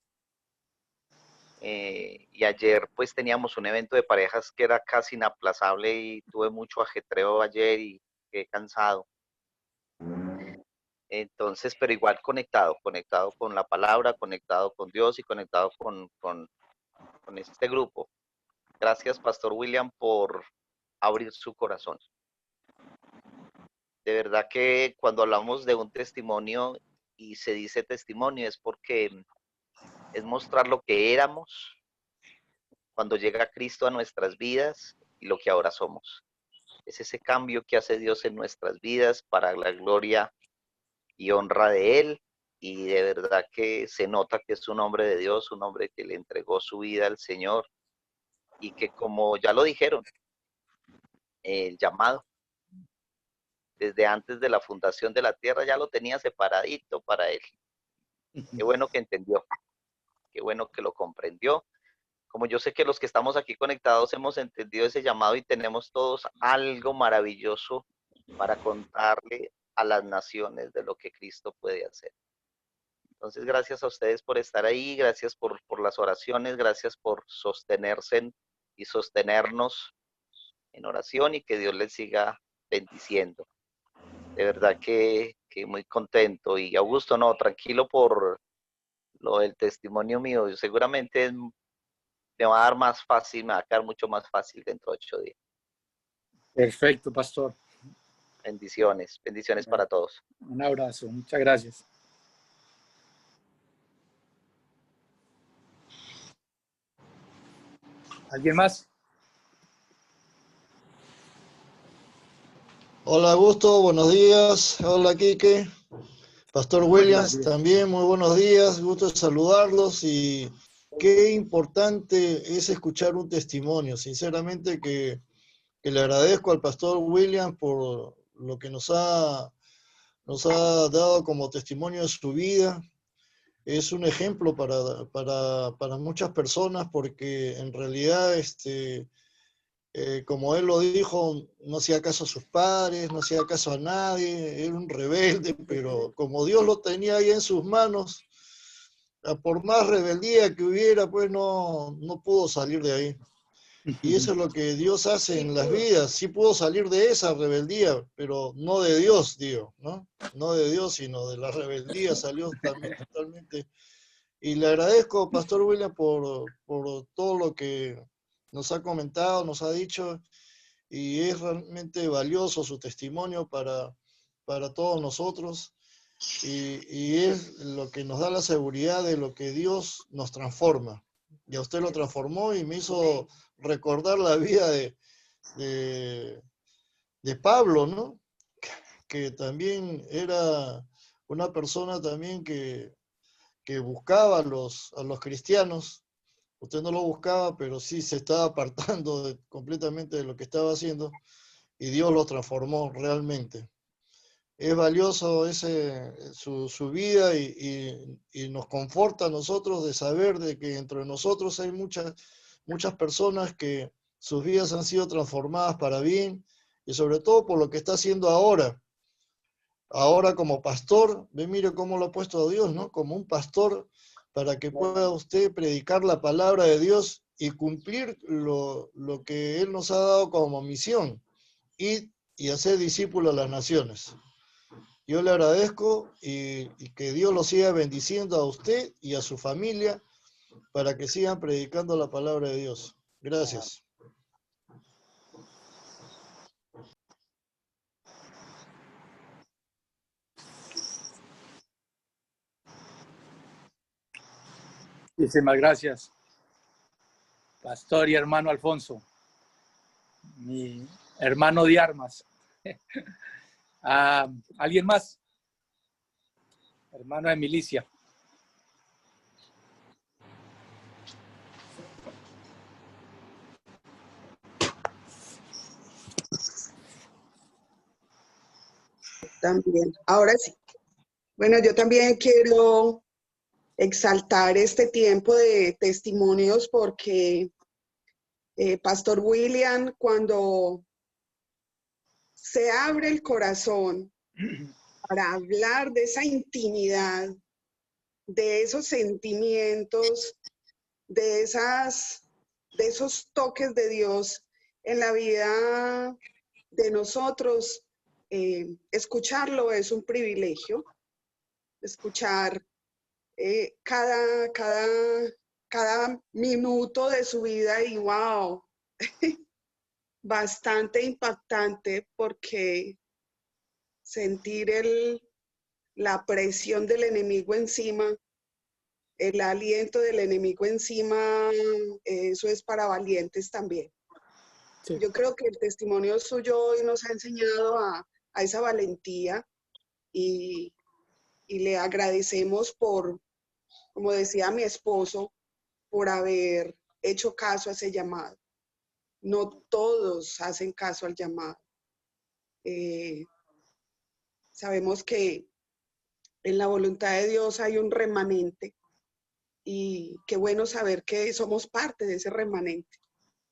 Y ayer pues teníamos un evento de parejas que era casi inaplazable y tuve mucho ajetreo ayer y quedé cansado. Entonces, pero igual conectado con la palabra, conectado con Dios y conectado con este grupo. Gracias, Pastor William, por abrir su corazón. De verdad que cuando hablamos de un testimonio y se dice testimonio es porque es mostrar lo que éramos cuando llega Cristo a nuestras vidas y lo que ahora somos. Es ese cambio que hace Dios en nuestras vidas para la gloria y honra de Él. Y de verdad que se nota que es un hombre de Dios, un hombre que le entregó su vida al Señor y que, como ya lo dijeron, el llamado desde antes de la fundación de la tierra ya lo tenía separadito para Él. Qué bueno que entendió, qué bueno que lo comprendió. Como yo sé que los que estamos aquí conectados hemos entendido ese llamado y tenemos todos algo maravilloso para contarle a las naciones de lo que Cristo puede hacer. Entonces, gracias a ustedes por estar ahí, gracias por las oraciones, gracias por sostenerse y sostenernos en oración y que Dios les siga bendiciendo. De verdad que muy contento. Y Augusto, no, tranquilo por lo del testimonio mío. Seguramente me va a dar más fácil, me va a quedar mucho más fácil dentro de 8 días. Perfecto, Pastor. Bendiciones, bendiciones para todos. Un abrazo, muchas gracias. ¿Alguien más? Hola Augusto, buenos días. Hola Quique. Pastor Williams también, muy buenos días. Gusto saludarlos y qué importante es escuchar un testimonio. Sinceramente que le agradezco al Pastor Williams por lo que nos ha dado como testimonio de su vida. Es un ejemplo para muchas personas porque en realidad como él lo dijo, no hacía caso a sus padres, no hacía caso a nadie, era un rebelde, pero como Dios lo tenía ahí en sus manos, por más rebeldía que hubiera, pues no pudo salir de ahí. Y eso es lo que Dios hace en las vidas. Sí pudo salir de esa rebeldía, pero no de Dios, digo, ¿no? No de Dios, sino de la rebeldía salió también totalmente. Y le agradezco, Pastor William, por todo lo que nos ha comentado, nos ha dicho, y es realmente valioso su testimonio para todos nosotros, y es lo que nos da la seguridad de lo que Dios nos transforma. Y a usted lo transformó y me hizo recordar la vida de Pablo, ¿no? Que también era una persona también que buscaba a los cristianos. Usted no lo buscaba, pero sí se estaba apartando completamente de lo que estaba haciendo y Dios lo transformó realmente. es valioso su vida y nos conforta a nosotros de saber de que entre nosotros hay muchas personas que sus vidas han sido transformadas para bien y sobre todo por lo que está haciendo ahora. Ahora como pastor, mire cómo lo ha puesto a Dios, ¿no? Como un pastor para que pueda usted predicar la palabra de Dios y cumplir lo que Él nos ha dado como misión y hacer discípulos a las naciones. Yo le agradezco y que Dios lo siga bendiciendo a usted y a su familia para que sigan predicando la palabra de Dios. Gracias. Muchísimas gracias, pastor y hermano Alfonso, mi hermano de armas. ¿Alguien más? Hermano de milicia. También. Ahora sí. Bueno, yo también quiero exaltar este tiempo de testimonios porque Pastor William, cuando se abre el corazón para hablar de esa intimidad, de esos sentimientos, de esos toques de Dios en la vida de nosotros, escucharlo es un privilegio. Escuchar cada minuto de su vida y wow, bastante impactante porque sentir la presión del enemigo encima, el aliento del enemigo encima, eso es para valientes también. Sí. Yo creo que el testimonio suyo hoy nos ha enseñado a esa valentía y le agradecemos por, como decía mi esposo, por haber hecho caso a ese llamado. No todos hacen caso al llamado. Sabemos que en la voluntad de Dios hay un remanente y qué bueno saber que somos parte de ese remanente,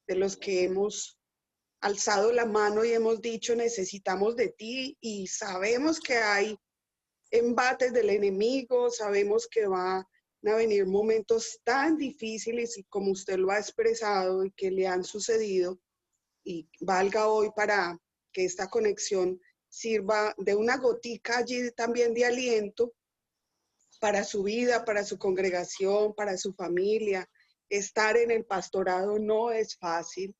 de los que hemos alzado la mano y hemos dicho necesitamos de ti y sabemos que hay embates del enemigo, sabemos que van a venir momentos tan difíciles y como usted lo ha expresado y que le han sucedido y valga hoy para que esta conexión sirva de una gotica allí también de aliento para su vida, para su congregación, para su familia. Estar en el pastorado no es fácil.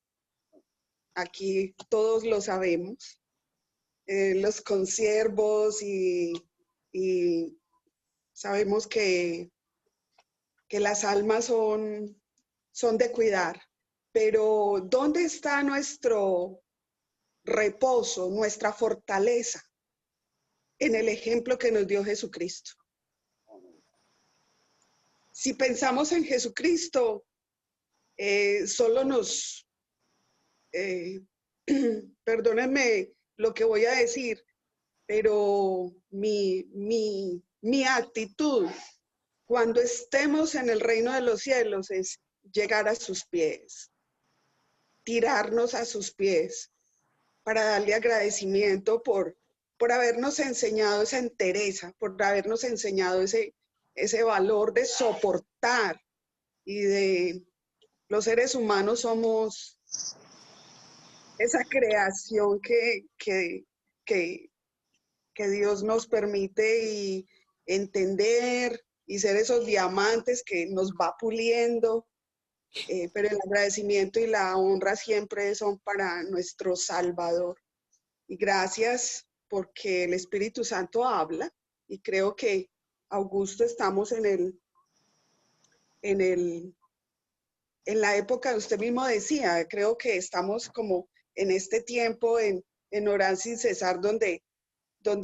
Aquí todos lo sabemos. Los consiervos y sabemos que las almas son de cuidar. Pero ¿dónde está nuestro reposo, nuestra fortaleza? En el ejemplo que nos dio Jesucristo. Si pensamos en Jesucristo, solo nos, perdónenme lo que voy a decir, pero mi actitud cuando estemos en el reino de los cielos es llegar a sus pies, tirarnos a sus pies para darle agradecimiento por habernos enseñado esa entereza, por habernos enseñado ese valor de soportar y de los seres humanos somos esa creación que Dios nos permite y entender y ser esos diamantes que nos va puliendo, pero el agradecimiento y la honra siempre son para nuestro Salvador. Y gracias porque el Espíritu Santo habla y creo que Augusto estamos en la época, usted mismo decía, creo que estamos como en este tiempo en orar sin cesar donde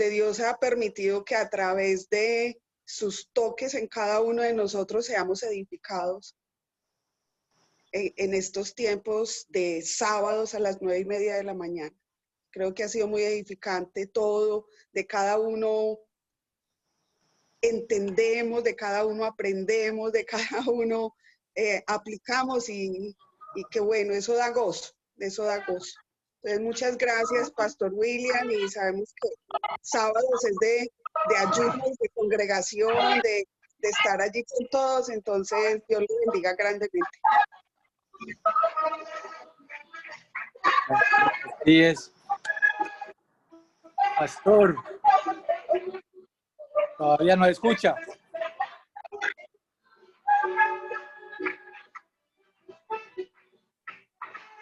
Dios ha permitido que a través de sus toques en cada uno de nosotros seamos edificados en estos tiempos de sábados a las 9:30 de la mañana. Creo que ha sido muy edificante todo, de cada uno entendemos, de cada uno aprendemos, de cada uno aplicamos y qué bueno, eso da gozo, eso da gozo. Entonces, muchas gracias, Pastor William, y sabemos que sábados es de ayunos, de congregación, de estar allí con todos, entonces Dios les bendiga grandemente. Así es. Pastor, todavía no escucha.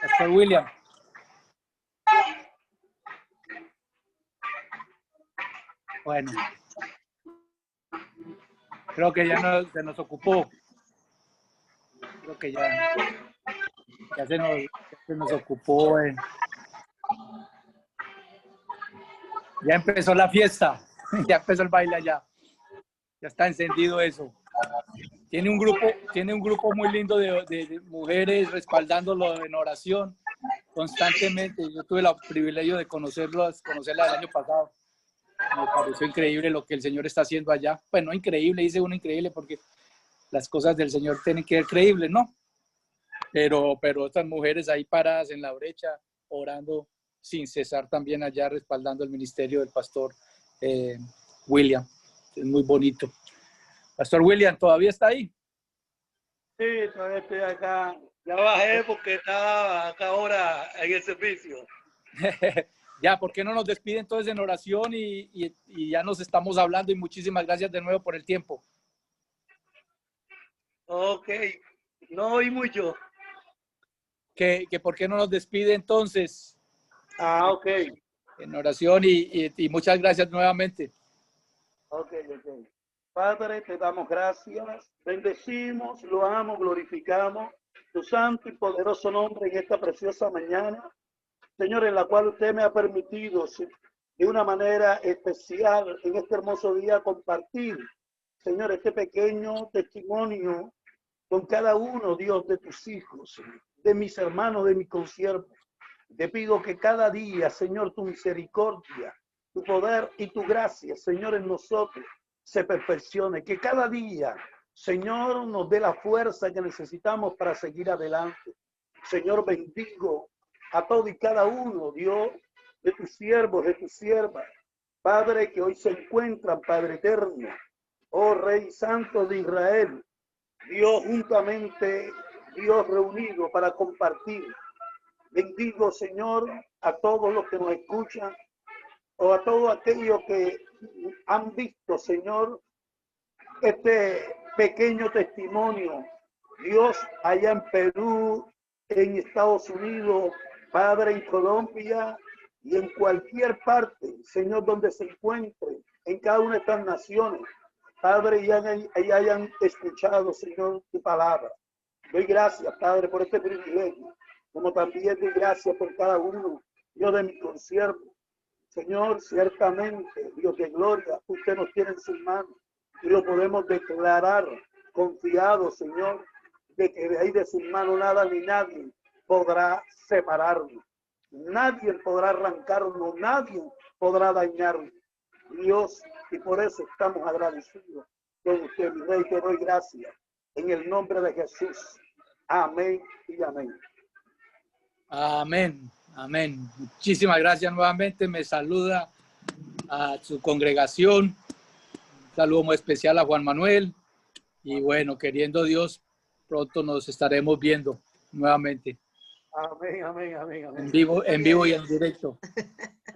Pastor William. Bueno, creo que ya se nos ocupó. Creo que ya se nos ocupó. Ya empezó la fiesta, ya empezó el baile allá. Ya está encendido eso. Tiene un grupo muy lindo de mujeres respaldándolo en oración constantemente. Yo tuve el privilegio de conocerla el año pasado. Me pareció increíble lo que el Señor está haciendo allá. Pues no increíble, dice uno increíble porque las cosas del Señor tienen que ser creíbles, ¿no? Pero estas mujeres ahí paradas en la brecha, orando sin cesar también allá, respaldando el ministerio del pastor William. Es muy bonito. Pastor William, ¿todavía está ahí? Sí, todavía estoy acá. Ya bajé porque estaba acá ahora en el servicio. Ya, ¿por qué no nos despide entonces en oración y ya nos estamos hablando? Y muchísimas gracias de nuevo por el tiempo. Ok, no oí mucho. Que ¿por qué no nos despide entonces? Ah, ok. En oración y muchas gracias nuevamente. Ok. Padre, te damos gracias, bendecimos, loamos, glorificamos tu santo y poderoso nombre en esta preciosa mañana, Señor, en la cual usted me ha permitido de una manera especial en este hermoso día compartir, Señor, este pequeño testimonio con cada uno, Dios, de tus hijos, de mis hermanos, de mis consiervos. Te pido que cada día, Señor, tu misericordia, tu poder y tu gracia, Señor, en nosotros se perfeccione. Que cada día, Señor, nos dé la fuerza que necesitamos para seguir adelante. Señor, bendigo a todo y cada uno, Dios, de tus siervos, de tus siervas. Padre, que hoy se encuentran, Padre eterno, oh Rey Santo de Israel, Dios juntamente, Dios reunido para compartir. Bendigo, Señor, a todos los que nos escuchan o a todos aquellos que han visto, Señor, este pequeño testimonio. Dios, allá en Perú, en Estados Unidos, Padre, en Colombia y en cualquier parte, Señor, donde se encuentre, en cada una de estas naciones, Padre, y hayan escuchado, Señor, tu palabra. Doy gracias, Padre, por este privilegio, como también doy gracias por cada uno, Dios, de mi consiervo. Señor, ciertamente, Dios de gloria, usted nos tiene en sus manos y lo podemos declarar confiados, Señor, de que de ahí de sus manos nada ni nadie podrá separarnos. Nadie podrá arrancarnos, nadie podrá dañarnos. Dios, y por eso estamos agradecidos con usted, mi Rey, te doy gracias. En el nombre de Jesús. Amén y amén. Amén, amén. Muchísimas gracias nuevamente. Me saluda a su congregación. Un saludo muy especial a Juan Manuel. Y bueno, queriendo Dios, pronto nos estaremos viendo nuevamente. Amén, amén, amén, amén. En vivo y en directo.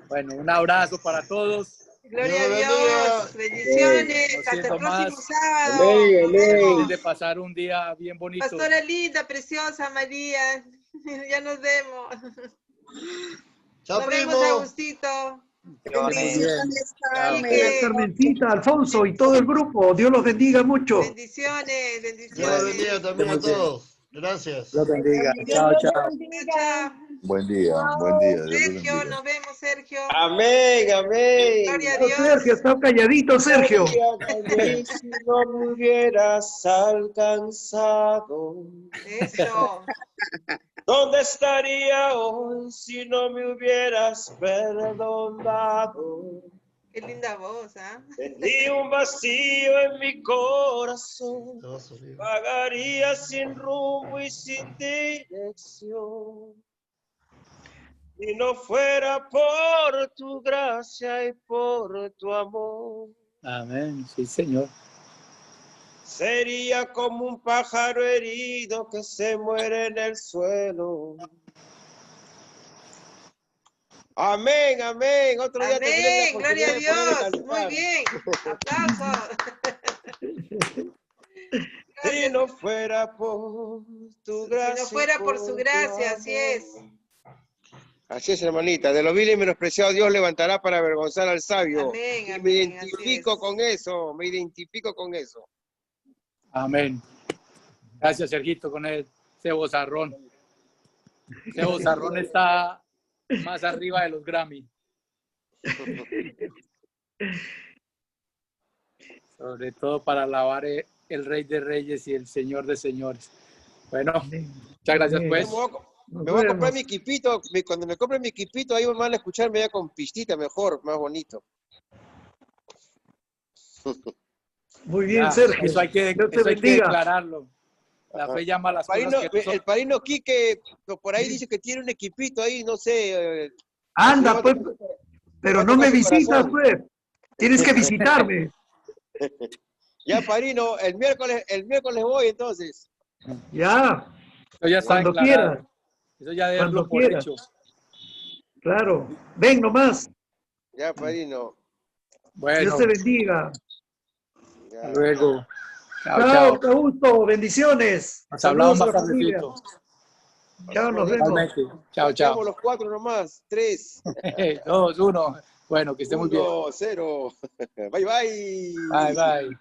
Bueno, un abrazo para todos. Gloria a Dios, bendiciones, hasta el próximo sábado. Amén. De pasar un día bien bonito. Pastora linda, preciosa, María, ya nos vemos. Chao, Nos primo. vemos, Agustito. Bendiciones, Carmen. Carmencita, Alfonso y todo el grupo. Dios los bendiga mucho. Bendiciones, Dios los bendiga también a todos. Gracias. Dios bendiga. Chao, chao. Chao. Buen día, buen día. Dios los Sergio, bendiga. nos vemos, Sergio. Amén, amén. Gloria a Oh, Dios. Sergio, está calladito, Sergio. Si no me hubieras alcanzado. Eso. ¿Dónde estaría hoy si no me hubieras perdonado? Qué linda voz, ¿ah? Sentí un vacío en mi corazón, vagaría sin rumbo y sin dirección. Si no fuera por tu gracia y por tu amor, Amén. Sí, Señor. sería como un pájaro herido que se muere en el suelo. Amén, amén. Otro día tendré Amén, la gloria a oportunidad de poder Dios. Muy cantar. bien. Aplausos. Si no fuera por tu gracia. Si no fuera por su gracia, así es. Así es, hermanita. De lo vil y menospreciado Dios levantará para avergonzar al sabio. Amén, Y amén, me así identifico es. con eso, me identifico con eso. Amén. Gracias, Sergito, con ese vozarrón. Ese vozarrón está más arriba de los Grammy. Sobre todo para alabar el Rey de Reyes y el Señor de Señores. Bueno, muchas gracias, pues. Me voy a comprar mi equipito. Cuando me compre mi equipito, ahí van a escucharme ya con pistita mejor, más bonito. Muy bien, Ya, Sergio. eso hay que Dios te bendiga. declararlo. La fe llama a las cosas que no son. El padrino Quique, por ahí dice que tiene un equipito ahí, no sé. Anda, pues, pero no me visitas, pues. Tienes que visitarme. Ya, padrino, el miércoles voy entonces. Ya. Eso ya está Cuando declarado. quieras. Eso ya debe Cuando por quieras. hecho. Claro. Ven nomás. Ya, padrino. Bueno, Dios te bendiga. Ya. hasta luego. Chao, Chao, chao. qué gusto. Bendiciones. Nos Saludos hablamos a más la familia. tardecito. Chao, nos vemos. Igualmente. Chao, chao. Quedamos los 4 nomás. 3, 2, 1. Bueno, que esté muy bien. 1, 0. Bye, bye. Bye, bye.